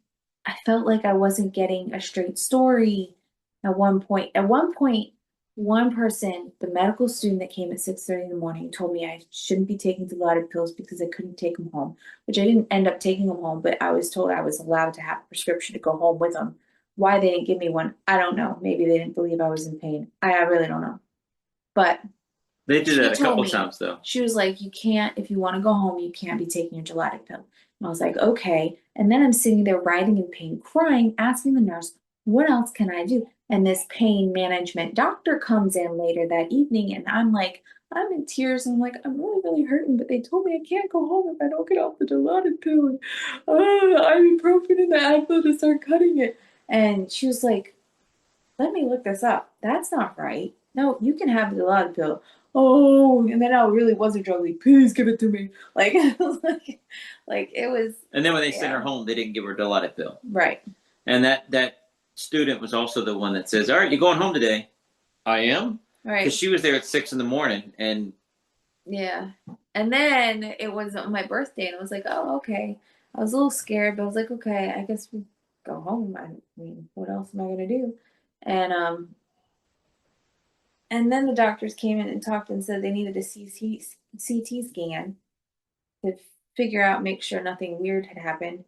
I felt like I wasn't getting a straight story at one point. At one point, one person, the medical student that came at 6:30 in the morning, told me I shouldn't be taking Dilaudid pills because I couldn't take them home, which I didn't end up taking them home, but I was told I was allowed to have a prescription to go home with them. Why they didn't give me one, I don't know. Maybe they didn't believe I was in pain. I really don't know. But they did that a couple times, though. She was like, you can't, if you want to go home, you can't be taking your Dilaudid pill. And I was like, okay. And then I'm sitting there writhing in pain, crying, asking the nurse, what else can I do? And this pain management doctor comes in later that evening, and I'm like, I'm in tears. I'm like, I'm really, really hurting, but they told me I can't go home if I don't get off the Dilaudid pill. And ibuprofen in the Advil to start cutting it. And she was like, let me look this up. That's not right. No, you can have the Dilaudid pill. Oh, and then I really was a drug lead. Please give it to me. Like, like it was. And then when they sent her home, they didn't give her a Dilaudid pill. Right. And that student was also the one that says, "All right, you're going home today." I am. Right. Because she was there at 6 a.m. and. Yeah. And then it was on my birthday, and I was like, oh, okay. I was a little scared, but I was like, okay, I guess we go home. I mean, what else am I gonna do? And then the doctors came in and talked and said they needed a CT scan to figure out, make sure nothing weird had happened.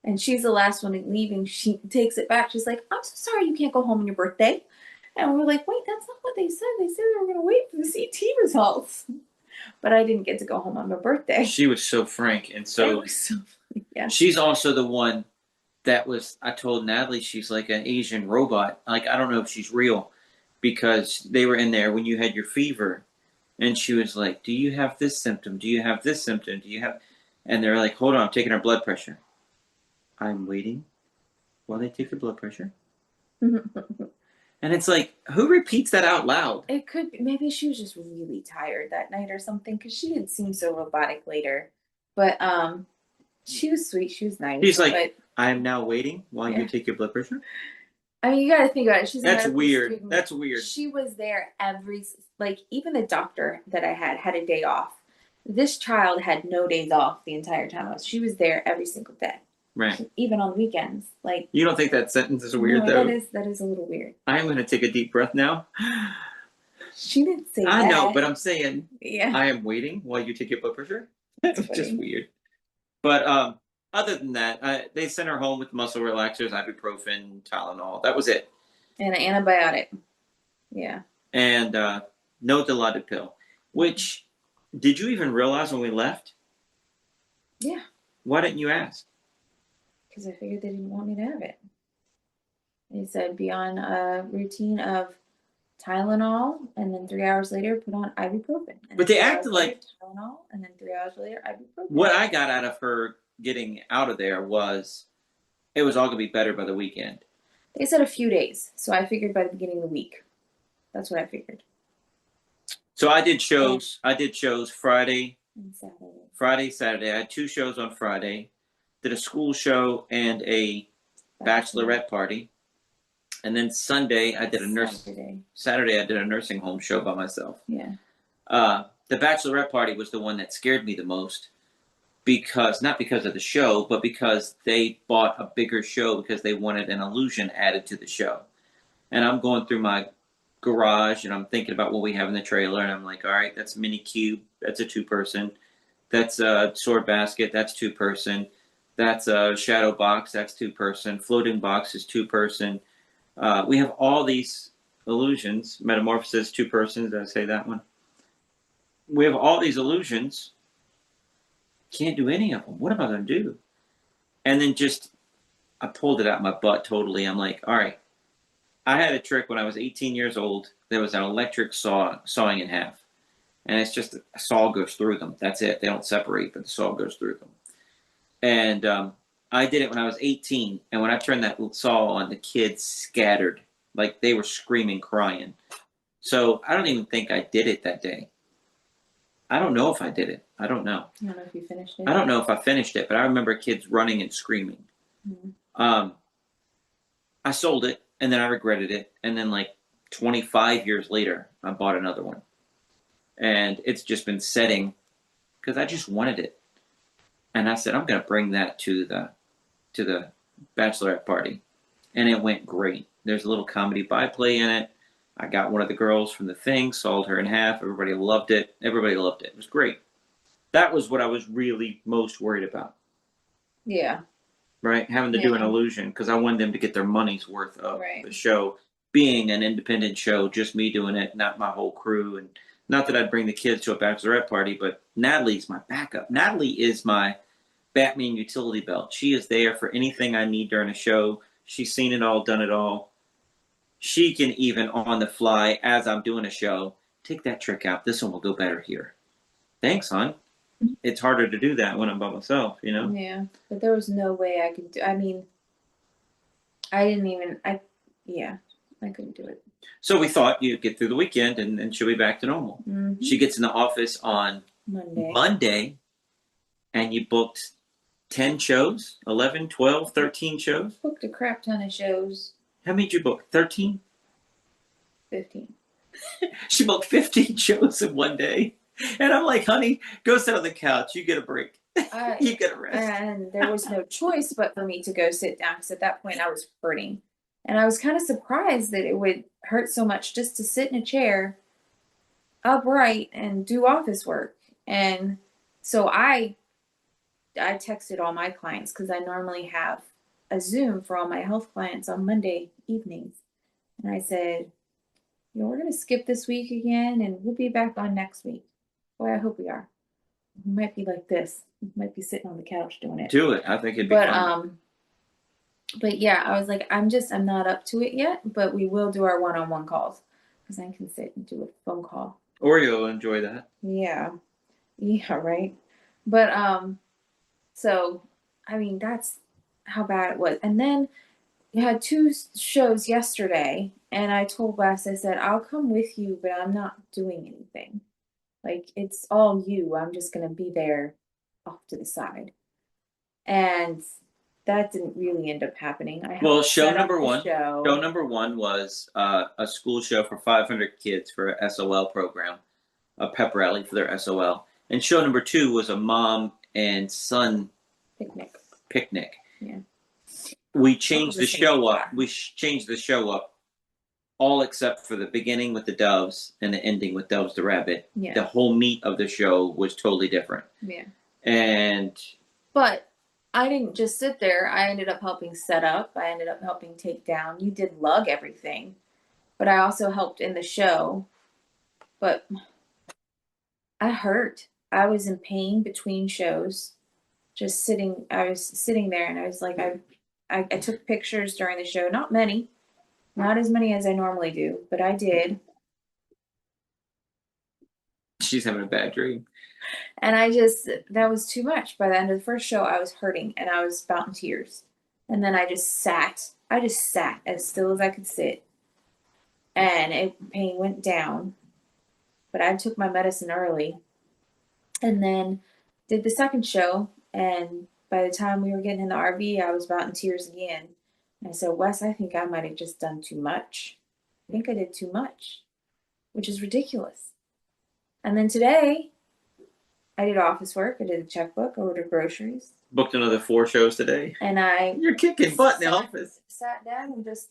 And she's the last one leaving. She takes it back. She's like, I'm so sorry you can't go home on your birthday. And we were like, wait, that's not what they said. They said we were going to wait for the CT results. But I didn't get to go home on my birthday. She was so frank. And so, yeah. She's also the one that was, I told Natalie, she's like an Asian robot. Like, I don't know if she's real, because they were in there when you had your fever. And she was like, do you have this symptom? Do you have this symptom? Do you have... And they're like, hold on, I'm taking her blood pressure. I'm waiting while they take your blood pressure. And it's like, who repeats that out loud? It could be, maybe she was just really tired that night or something, because she didn't seem so robotic later. But she was sweet. She was nice. She's like, I am now waiting while you take your blood pressure. I mean, you got to think about it. She's That's weird. That's weird. She was there even the doctor that I had a day off. This child had no days off the entire time. She was there every single day. Right. Even on weekends. Like, you don't think that sentence is weird, though? That is a little weird. I am going to take a deep breath now. She didn't say that. I know, but I'm saying, yeah. I am waiting while you take your blood pressure. That's just weird. But other than that, they sent her home with muscle relaxers, ibuprofen, Tylenol. That was it. And an antibiotic. Yeah. And no Dilaudid pill. Which, did you even realize when we left? Yeah. Why didn't you ask? Because I figured they didn't want me to have it. They said be on a routine of Tylenol, and then 3 hours later put on ibuprofen. But they acted like Tylenol, and then 3 hours later ibuprofen. What I got out of her getting out of there was it was all going to be better by the weekend. They said a few days, so I figured by the beginning of the week. That's what I figured. So I did shows. I did shows Friday and Saturday. Friday, Saturday. I had 2 shows on Friday. Did a school show and a bachelorette party. And then Sunday I did Saturday I did a nursing home show by myself. Yeah. The bachelorette party was the one that scared me the most, because not because of the show, but because they bought a bigger show because they wanted an illusion added to the show. And I'm going through my garage and I'm thinking about what we have in the trailer, and I'm like, all right, that's a mini cube, that's a 2-person. That's a sword basket, that's 2-person. That's a shadow box, that's 2-person. Floating box is 2-person. We have all these illusions. Metamorphosis, 2-person. Did I say that one? We have all these illusions. Can't do any of them. What am I going to do? And then I pulled it out my butt totally. I'm like, all right. I had a trick when I was 18 years old. There was an electric saw sawing in half. And it's just a saw goes through them. That's it. They don't separate, but the saw goes through them. And I did it when I was 18. And when I turned that saw on, the kids scattered. Like they were screaming, crying. So I don't even think I did it that day. I don't know if I did it. I don't know. I don't know if you finished it. I don't know if I finished it, but I remember kids running and screaming. Mm-hmm. I sold it, and then I regretted it. And then like 25 years later, I bought another one. And it's just been setting because I just wanted it. And I said, I'm going to bring that to the bachelorette party. And it went great. There's a little comedy byplay in it. I got one of the girls from the thing, sawed her in half. Everybody loved it. It was great. That was what I was really most worried about. Yeah. Right? Having to do an illusion, because I wanted them to get their money's worth of the show. Being an independent show, just me doing it, not my whole crew. And not that I'd bring the kids to a bachelorette party, but Natalie's my backup. Natalie is my Batman utility belt. She is there for anything I need during a show. She's seen it all, done it all. She can even on the fly, as I'm doing a show, take that trick out. This one will go better here. Thanks, hon. it's harder to do that when I'm by myself, you know? Yeah, but there was no way I could do. I mean, I didn't even. Yeah, I couldn't do it. So we thought you'd get through the weekend and then she'll be back to normal. She gets in the office on Monday. Monday and you booked 10 shows, 11, 12, 13 shows. Booked a crap ton of shows. How many did you book? 13? 15. She booked 15 shows in one day. And I'm like, honey, go sit on the couch. You get a break. You get a rest. And there was no choice but for me to go sit down because at that point I was hurting. And I was kind of surprised that it would hurt so much just to sit in a chair upright and do office work. And so I texted all my clients because I normally have a Zoom for all my health clients on Monday evenings. And I said, you know, we're going to skip this week again and we'll be back on next week. Boy, I hope we are. We might be like this. We might be sitting on the couch doing it. Do it. I think it'd be fun. But yeah, I was like, I'm not up to it yet, but we will do our one-on-one calls because I can sit and do a phone call. Or you'll enjoy that. Yeah. Yeah, right. But so I mean that's how bad it was. And then we had 2 shows yesterday and I told Wes, I said, I'll come with you, but I'm not doing anything. Like it's all you. I'm just gonna be there off to the side. And that didn't really end up happening. Well, show number one was a school show for 500 kids for a SOL program, a pep rally for their SOL. And show number 2 was a mom and son picnic. Yeah. We changed the show up. We changed the show up all except for the beginning with the doves and the ending with Doves the Rabbit. Yeah. The whole meat of the show was totally different. Yeah. But I didn't just sit there. I ended up helping set up. I ended up helping take down. You did lug everything. But I also helped in the show. But I hurt. I was in pain between shows. Just sitting. I was sitting there and I was like, I took pictures during the show. Not many. Not as many as I normally do. But I did. She's having a bad dream. And that was too much. By the end of the first show, I was hurting and I was about in tears. And then I just sat as still as I could sit. And pain went down. But I took my medicine early. And then did the second show. And by the time we were getting in the RV, I was about in tears again. And I said, Wes, I think I might have just done too much. I think I did too much, which is ridiculous. And then today, I did office work. I did a checkbook. I ordered groceries. Booked another 4 shows today. And You're kicking butt in the office. Sat down and just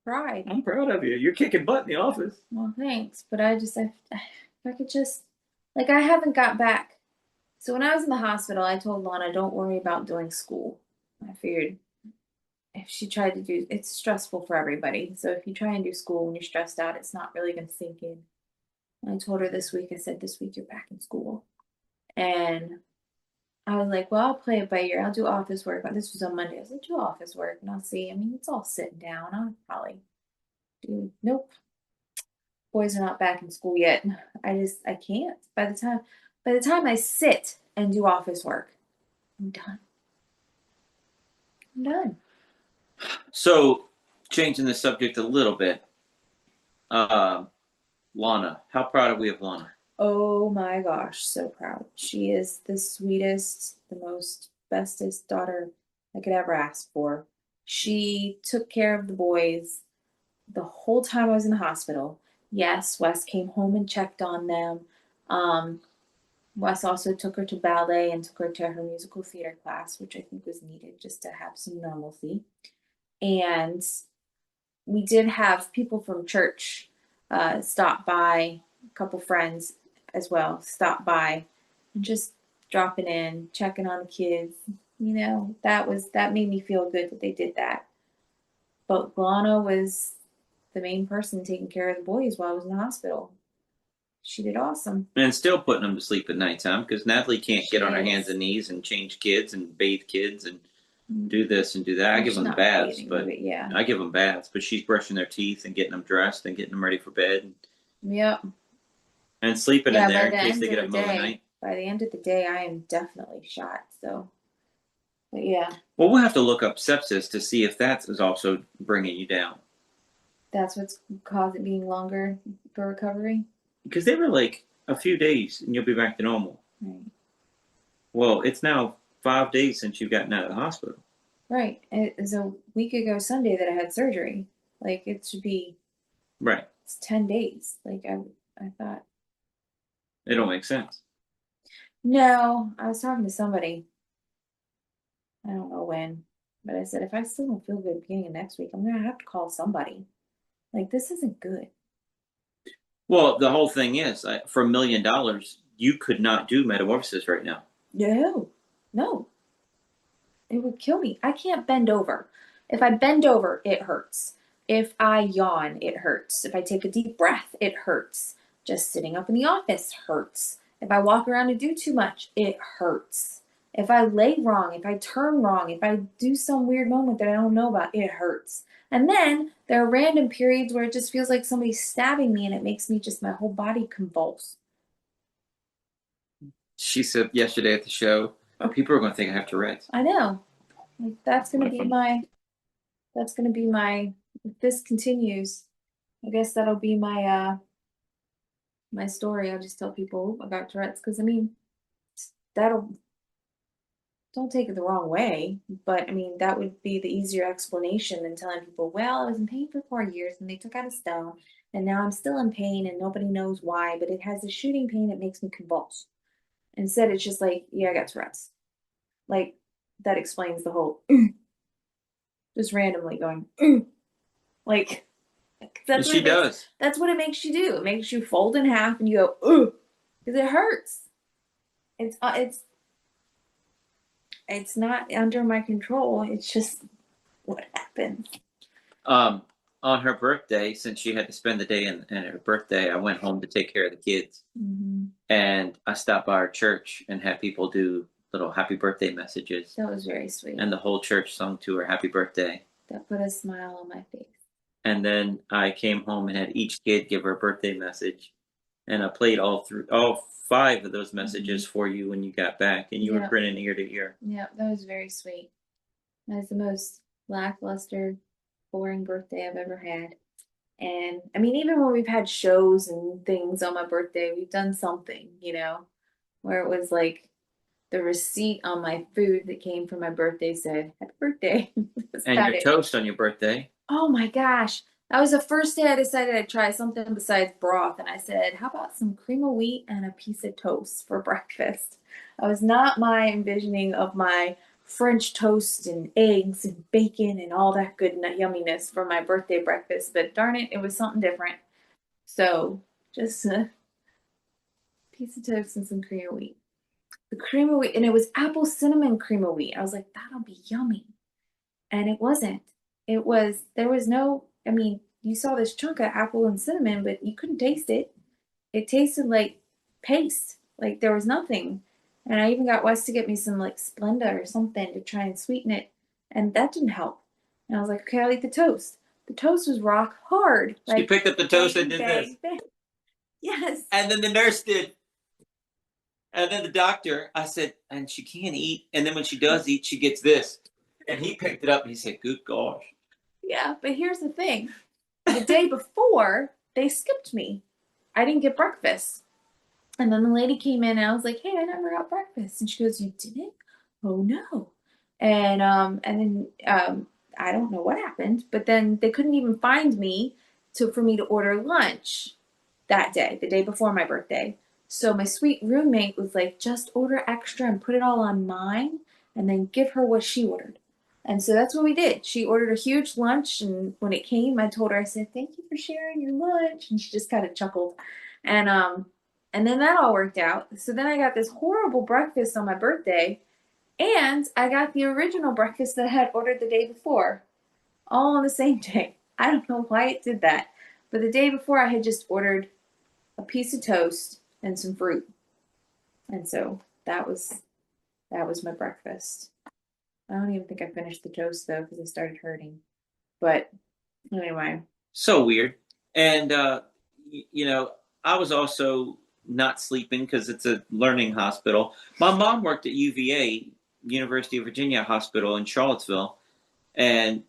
cried. I'm proud of you. You're kicking butt in the office. Well, thanks. But I could just, like, I haven't got back. So when I was in the hospital, I told Lana, don't worry about doing school. I figured if she tried to do, it's stressful for everybody. So if you try and do school when you're stressed out, it's not really going to sink in. And I told her this week, I said, this week you're back in school. And I was like, well, I'll play it by ear. I'll do office work. This was on Monday. I was like, do office work. And I'll see. I mean, it's all sitting down. I'll probably do, nope. Boys are not back in school yet. I can't. By the time I sit and do office work, I'm done. So, changing the subject a little bit, Lana, how proud are we of Lana? Oh my gosh, so proud. She is the sweetest, the most bestest daughter I could ever ask for. She took care of the boys the whole time I was in the hospital. Yes, Wes came home and checked on them. Wes also took her to ballet and took her to her musical theater class, which I think was needed just to have some normalcy. And we did have people from church stop by, a couple friends as well, stop by and just dropping in, checking on the kids. You know, that made me feel good that they did that. But Lana was the main person taking care of the boys while I was in the hospital. She did awesome. And still putting them to sleep at nighttime because Natalie can't get on her hands and knees and change kids and bathe kids and do this and do that. I give them baths, but yeah. I give them baths, but she's brushing their teeth and getting them dressed and getting them ready for bed. Yep. And sleeping in there in case they get up in the middle of the night. by the end of the day, I am definitely shot. So, but yeah, Well, we'll have to look up sepsis to see if that is also bringing you down. that's what's caused it being longer for recovery. Because they were like a few days and you'll be back to normal. Right. Well, it's now 5 days since you've gotten out of the hospital. Right. It was a week ago Sunday that I had surgery. Like it should be Right. it's 10 days. Like I thought. It don't make sense. No, I was talking to somebody. I don't know when, but I said if I still don't feel good beginning of next week, I'm gonna have to call somebody. Like this isn't good. Well, the whole thing is, for $1 million, you could not do metamorphosis right now. No, no. It would kill me. I can't bend over. If I bend over, it hurts. If I yawn, it hurts. If I take a deep breath, it hurts. Just sitting up in the office hurts. If I walk around and do too much, it hurts. If I lay wrong, if I turn wrong, if I do some weird moment that I don't know about, it hurts. And then there are random periods where it just feels like somebody's stabbing me and it makes me just my whole body convulse. She said yesterday at the show, people are going to think I have Tourette's. I know. Like that's gonna be my if this continues, I guess that'll be my story. I'll just tell people I got Tourette's because I mean that'll don't take it the wrong way, but I mean that would be the easier explanation than telling people, well, I was in pain for 4 years and they took out a stone and now I'm still in pain and nobody knows why, but it has a shooting pain that makes me convulse. Instead, it's just like, yeah, I got Tourette's. Like that explains the whole just randomly going like that's what She does. that's what it makes you do. It makes you fold in half and you go ooh because it hurts. It's not under my control. It's just what happens. Um, on her birthday, since she had to spend the day in her birthday, I went home to take care of the kids. Mm-hmm. And I stopped by our church and had people do little happy birthday messages. That was very sweet. And the whole church sung to her happy birthday. That put a smile on my face. And then I came home and had each kid give her a birthday message. And I played all 5 of those messages for you when you got back. And you were grinning ear to ear. Yeah, that was very sweet. That was the most lackluster, boring birthday I've ever had. And I mean, even when we've had shows and things on my birthday, we've done something, where it was like the receipt on my food that came from my birthday said, Happy birthday. And your toast on your birthday. Oh my gosh. That was the first day I decided I'd try something besides broth. And I said, how about some cream of wheat and a piece of toast for breakfast? That was not my envisioning of my French toast and eggs and bacon and all that good yumminess for my birthday breakfast. But darn it, it was something different. So just a piece of toast and some cream of wheat. The cream of wheat, and it was apple cinnamon cream of wheat. I was like, that'll be yummy. And it wasn't. There was no, I mean, you saw this chunk of apple and cinnamon, but you couldn't taste it. It tasted like paste. Like there was nothing. And I even got Wes to get me some like Splenda or something to try and sweeten it. And that didn't help. And I was like, okay, I'll eat the toast. The toast was rock hard. She picked up the toast and did this. Yes. And then the nurse did. And then the doctor, I said, and she can't eat. And then when she does eat, she gets this. And he picked it up and he said, good gosh. Yeah, but here's the thing. The day before, they skipped me. I didn't get breakfast. And then the lady came in and I was like, hey, I never got breakfast. And she goes, you didn't? Oh no. And then I don't know what happened, but then they couldn't even find me for me to order lunch that day, the day before my birthday. So my sweet roommate was like, just order extra and put it all on mine and then give her what she ordered. And so that's what we did. She ordered a huge lunch, and when it came, I told her, I said, thank you for sharing your lunch. And she just kind of chuckled. And then that all worked out. So then I got this horrible breakfast on my birthday, and I got the original breakfast that I had ordered the day before, all on the same day. I don't know why it did that. But the day before, I had just ordered a piece of toast and some fruit. And so that was my breakfast. I don't even think I finished the toast though because it started hurting. But anyway. So weird. And, I was also not sleeping because it's a learning hospital. My mom worked at UVA, University of Virginia Hospital in Charlottesville, and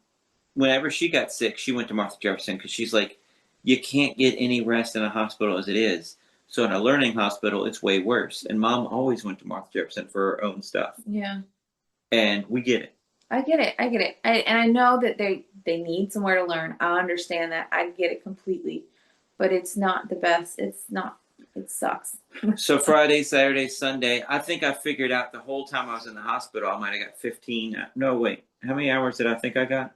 whenever she got sick, she went to Martha Jefferson because she's like, you can't get any rest in a hospital as it is. So in a learning hospital, it's way worse. And Mom always went to Martha Jefferson for her own stuff. Yeah. And we get it. I get it. And I know that they need somewhere to learn. I understand that. I get it completely. But it's not the best. It's not. It sucks. So Friday, Saturday, Sunday, I think I figured out the whole time I was in the hospital, I might have got 15. No, wait. How many hours did I think I got?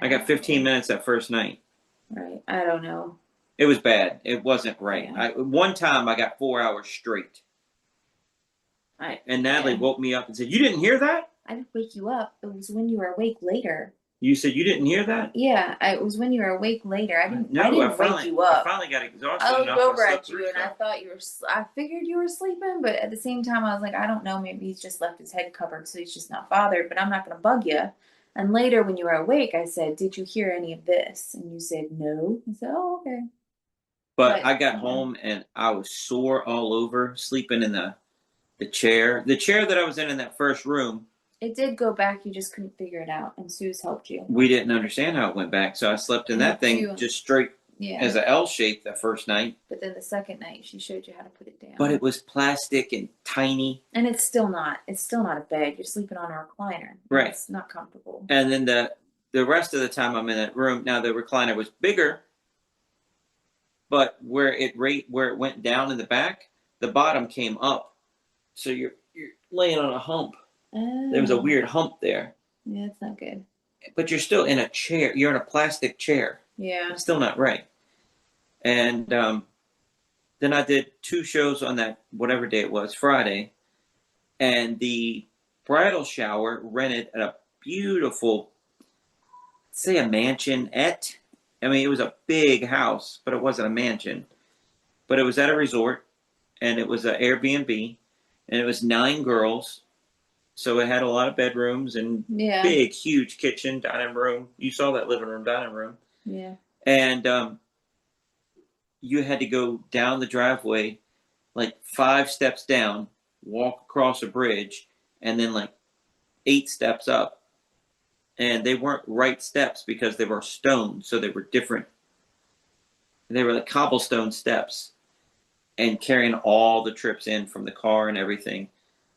I got 15 minutes that first night. Right. I don't know. It was bad. It wasn't right. Yeah. One time I got 4 hours straight. And Natalie woke me up and said, you didn't hear that? I didn't wake you up. It was when you were awake later. You said you didn't hear that? Yeah, it was when you were awake later. I didn't wake you up. I finally got exhausted. I looked enough over I at you and I thought you were. I figured you were sleeping, but at the same time, I was like, I don't know. Maybe he's just left his head covered, so he's just not bothered. But I'm not going to bug you. And later, when you were awake, I said, "Did you hear any of this?" And you said, "No." I said, "Oh, okay." But I got home and I was sore all over, sleeping in the chair. The chair that I was in that first room. It did go back. You just couldn't figure it out, and Sue's helped you. We didn't understand how it went back, so I slept in that thing just straight as an L shape that first night. But then the second night, she showed you how to put it down. But it was plastic and tiny. And it's still not. It's still not a bed. You're sleeping on a recliner. Right. It's not comfortable. And then the rest of the time I'm in that room. Now the recliner was bigger, but where it went down in the back, the bottom came up, so you're laying on a hump. There was a weird hump there. Yeah, it's not good. But you're still in a chair. You're in a plastic chair. Yeah. It's still not right. And then I did 2 shows on that, whatever day it was, Friday. And the bridal shower rented at a beautiful, say a mansionette. I mean, it was a big house, but it wasn't a mansion. But it was at a resort, and it was an Airbnb, and it was 9 girls. So it had a lot of bedrooms and big, huge kitchen, dining room. You saw that living room, dining room. Yeah. And you had to go down the driveway, like 5 steps down, walk across a bridge, and then like 8 steps up. And they weren't right steps because they were stone, so they were different. They were like cobblestone steps, and carrying all the trips in from the car and everything.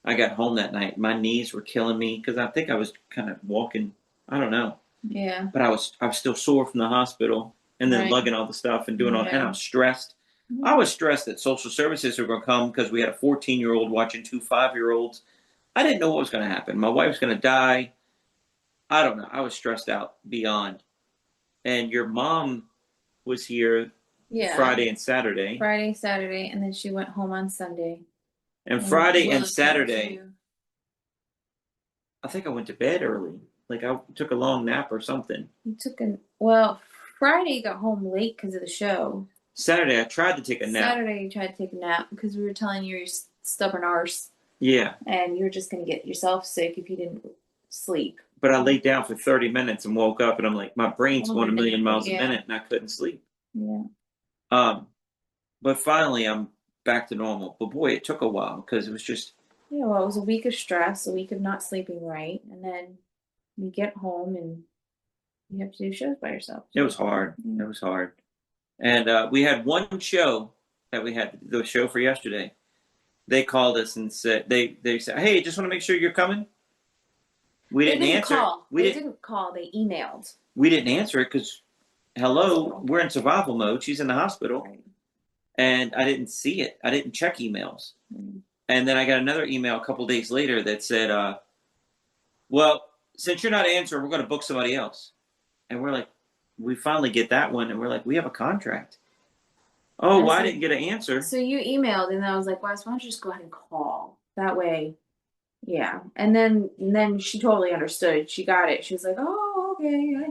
I got home that night. My knees were killing me because I think I was kind of walking. I don't know. Yeah. But I was still sore from the hospital and then lugging all the stuff and doing all. And I was stressed. Mm-hmm. I was stressed that social services were going to come because we had a 14-year-old watching 2 5-year-olds. I didn't know what was going to happen. My wife's going to die. I don't know. I was stressed out beyond. And your mom was here Friday and Saturday. Friday, Saturday, and then she went home on Sunday. And Friday and Saturday, I think I went to bed early. Like I took a long nap or something. Friday you got home late because of the show. Saturday I tried to take a nap. Saturday you tried to take a nap because we were telling you you're stubborn arse. Yeah. And you were just going to get yourself sick if you didn't sleep. But I laid down for 30 minutes and woke up and I'm like, my brain's going a million miles a minute and I couldn't sleep. Yeah. But finally I'm back to normal. But boy, it took a while because it was just. Yeah, well, it was a week of stress, a week of not sleeping right. And then you get home and you have to do shows by yourself. It was hard. Yeah. It was hard. And we had one show that we had, the show for yesterday. They called us and said, they said, hey, just want to make sure you're coming. We didn't answer. Call. They didn't call. They emailed. We didn't answer it because, hello, we're in survival mode. She's in the hospital. Right. And I didn't see it. I didn't check emails. Mm-hmm. And then I got another email a couple days later that said, well, since you're not answering, we're going to book somebody else. And we're like, we finally get that one. And we're like, we have a contract. Oh, well, I didn't get an answer. So you emailed and I was like, Wes, why don't you just go ahead and call? That way. Yeah. And then she totally understood. She got it. She was like, oh, okay.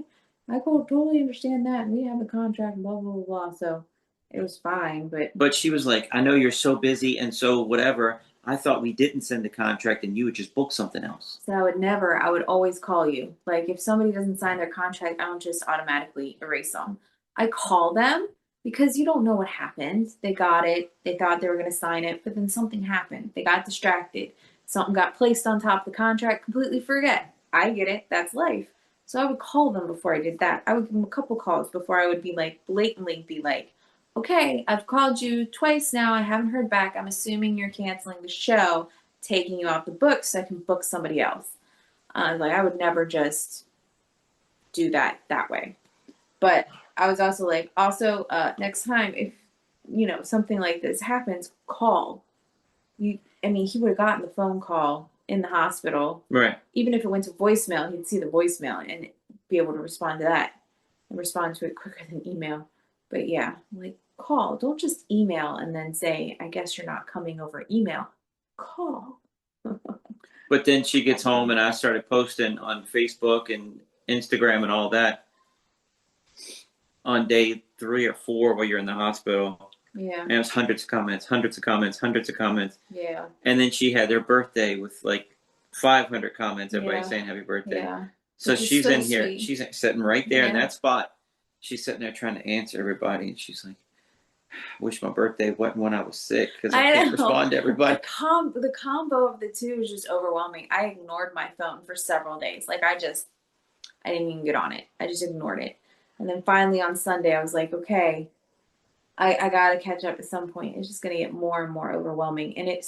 I totally understand that. And we have a contract and blah, blah, blah, blah. So it was fine. But she was like, I know you're so busy and so whatever. I thought we didn't send the contract and you would just book something else. So I would always call you. Like if somebody doesn't sign their contract, I don't just automatically erase them. I call them because you don't know what happened. They got it. They thought they were going to sign it, but then something happened. They got distracted. Something got placed on top of the contract. Completely forget. I get it. That's life. So I would call them before I did that. I would give them a couple calls before I would be like, blatantly be like, okay, I've called you twice now. I haven't heard back. I'm assuming you're canceling the show, taking you off the books so I can book somebody else. Like, I would never just do that way. But I was also like, next time, if something like this happens, call. I mean, he would have gotten the phone call in the hospital. Right. Even if it went to voicemail, he'd see the voicemail and be able to respond to that and respond to it quicker than email. But yeah, like, call. Don't just email and then say, I guess you're not coming over email. Call. But then she gets home and I started posting on Facebook and Instagram and all that on day 3 or 4 while you're in the hospital. Yeah. And it was hundreds of comments, hundreds of comments, hundreds of comments. Yeah. And then she had their birthday with like 500 comments, everybody Yeah. saying happy birthday. Yeah. So Which is she's so in here, sweet. she's sitting right there in Yeah. that spot. She's sitting there trying to answer everybody. And she's like, I wish my birthday wasn't when I was sick because I can't respond to everybody. The combo of the two was just overwhelming. I ignored my phone for several days. Like, I didn't even get on it. I just ignored it. And then finally on Sunday, I was like, okay, I got to catch up at some point. It's just going to get more and more overwhelming. And it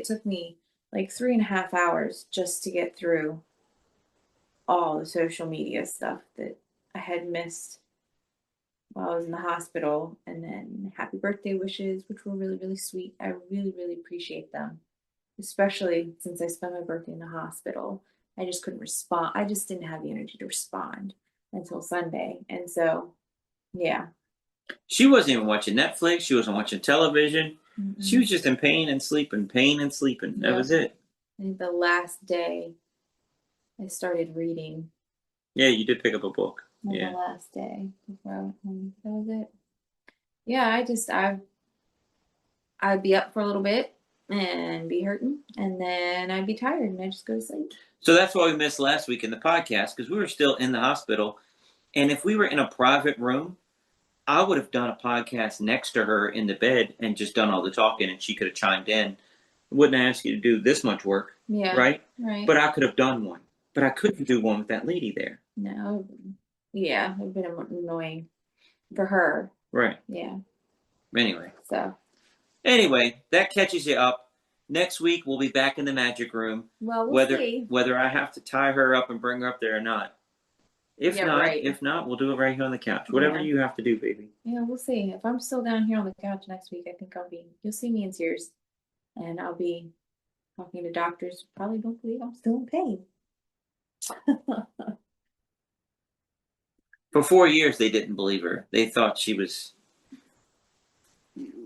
took me like 3.5 hours just to get through all the social media stuff that I had missed while I was in the hospital. And then happy birthday wishes, which were really, really sweet. I really, really appreciate them, especially since I spent my birthday in the hospital. I just couldn't respond. I just didn't have the energy to respond until Sunday. And so, yeah. She wasn't even watching Netflix. She wasn't watching television. Mm-mm. She was just in pain and sleeping, pain and sleeping. That was it. I think the last day I started reading. Yeah, you did pick up a book. The last day before I went home. That was it. Yeah, I'd be up for a little bit and be hurting, and then I'd be tired and I'd just go to sleep. So that's why we missed last week in the podcast, because we were still in the hospital. And if we were in a private room, I would have done a podcast next to her in the bed and just done all the talking, and she could have chimed in. I wouldn't ask you to do this much work. Yeah. Right? Right. But I could have done one. But I couldn't do one with that lady there. No. Yeah, it would have been annoying for her. Right. Yeah. Anyway, that catches you up. Next week, we'll be back in the magic room. Well, we'll see. Whether I have to tie her up and bring her up there or not. If not, we'll do it right here on the couch. Whatever you have to do, baby. Yeah, we'll see. If I'm still down here on the couch next week, I think you'll see me in tears. And I'll be talking to doctors. Probably don't believe I'm still in pain. For 4 years, they didn't believe her. They thought she was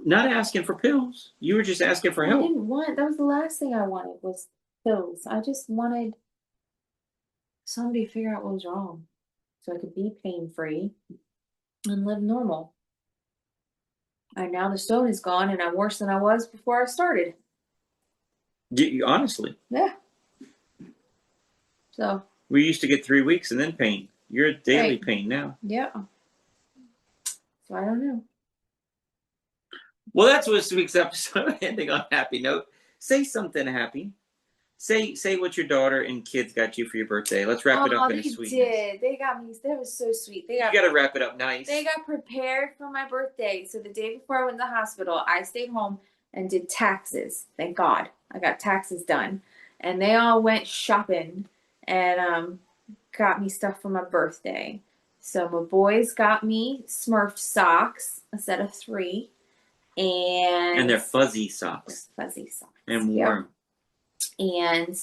not asking for pills. You were just asking for help. That was the last thing I wanted was pills. I just wanted somebody to figure out what was wrong so I could be pain-free and live normal. And now the stone is gone and I'm worse than I was before I started. Honestly. Yeah. So. We used to get 3 weeks and then pain. You're a daily pain now. Yeah. So I don't know. Well, that's this week's episode. Ending on a happy note. Say something happy. Say what your daughter and kids got you for your birthday. Let's wrap it up in a sweetness. They did. They got me. That was so sweet. You got to wrap it up nice. They got prepared for my birthday. So the day before I went to the hospital, I stayed home and did taxes. Thank God. I got taxes done. And they all went shopping and got me stuff for my birthday. So my boys got me Smurf socks, a set of 3. And they're fuzzy socks. Fuzzy socks. And warm. Yep. And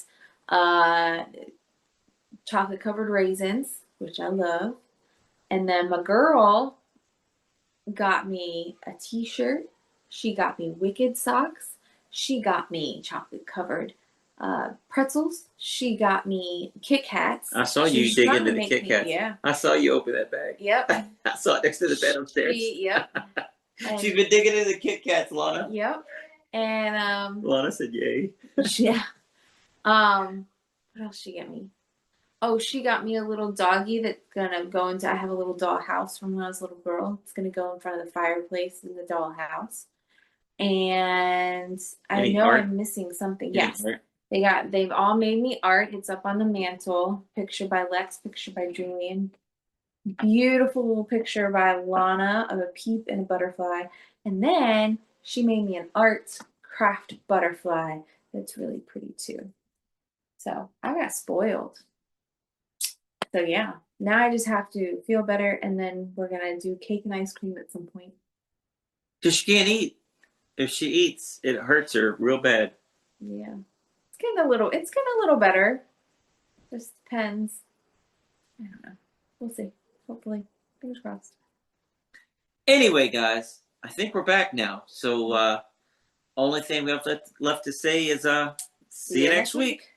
chocolate covered raisins, which I love. And then my girl got me a t-shirt. She got me Wicked socks. She got me chocolate covered pretzels. She got me Kit Kats. I saw you dig into the Kit Kats. Yeah. I saw you open that bag. Yep. I saw it next to the bed upstairs. Yep. She's been digging into the Kit Kats, Lana. Yep. And Lana said yay. yeah. What else she get me? Oh, she got me a little doggy that's gonna go into. I have a little doll house from when I was a little girl. It's gonna go in front of the fireplace in the doll house. And I Any know art? I'm missing something. Any Yes, art? they've all made me art. It's up on the mantle. Picture by Lex, picture by Julian. Beautiful little picture by Lana of a peep and a butterfly. And then she made me an art craft butterfly that's really pretty too. So I got spoiled. So yeah, now I just have to feel better, and then we're gonna do cake and ice cream at some point. Because she can't eat. If she eats, it hurts her real bad. Yeah, it's getting a little better. Just depends. I don't know. We'll see. Hopefully, fingers crossed. Anyway, guys, I think we're back now. So, only thing we have left to say is, see you next week.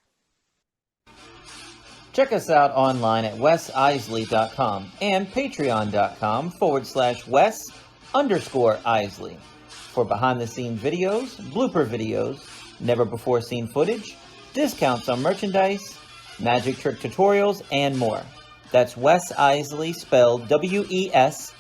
Check us out online at wesisley.com and patreon.com/Wes_Isley for behind-the-scenes videos, blooper videos, never-before-seen footage, discounts on merchandise, magic trick tutorials, and more. That's Wes Isley, spelled Wesiseli.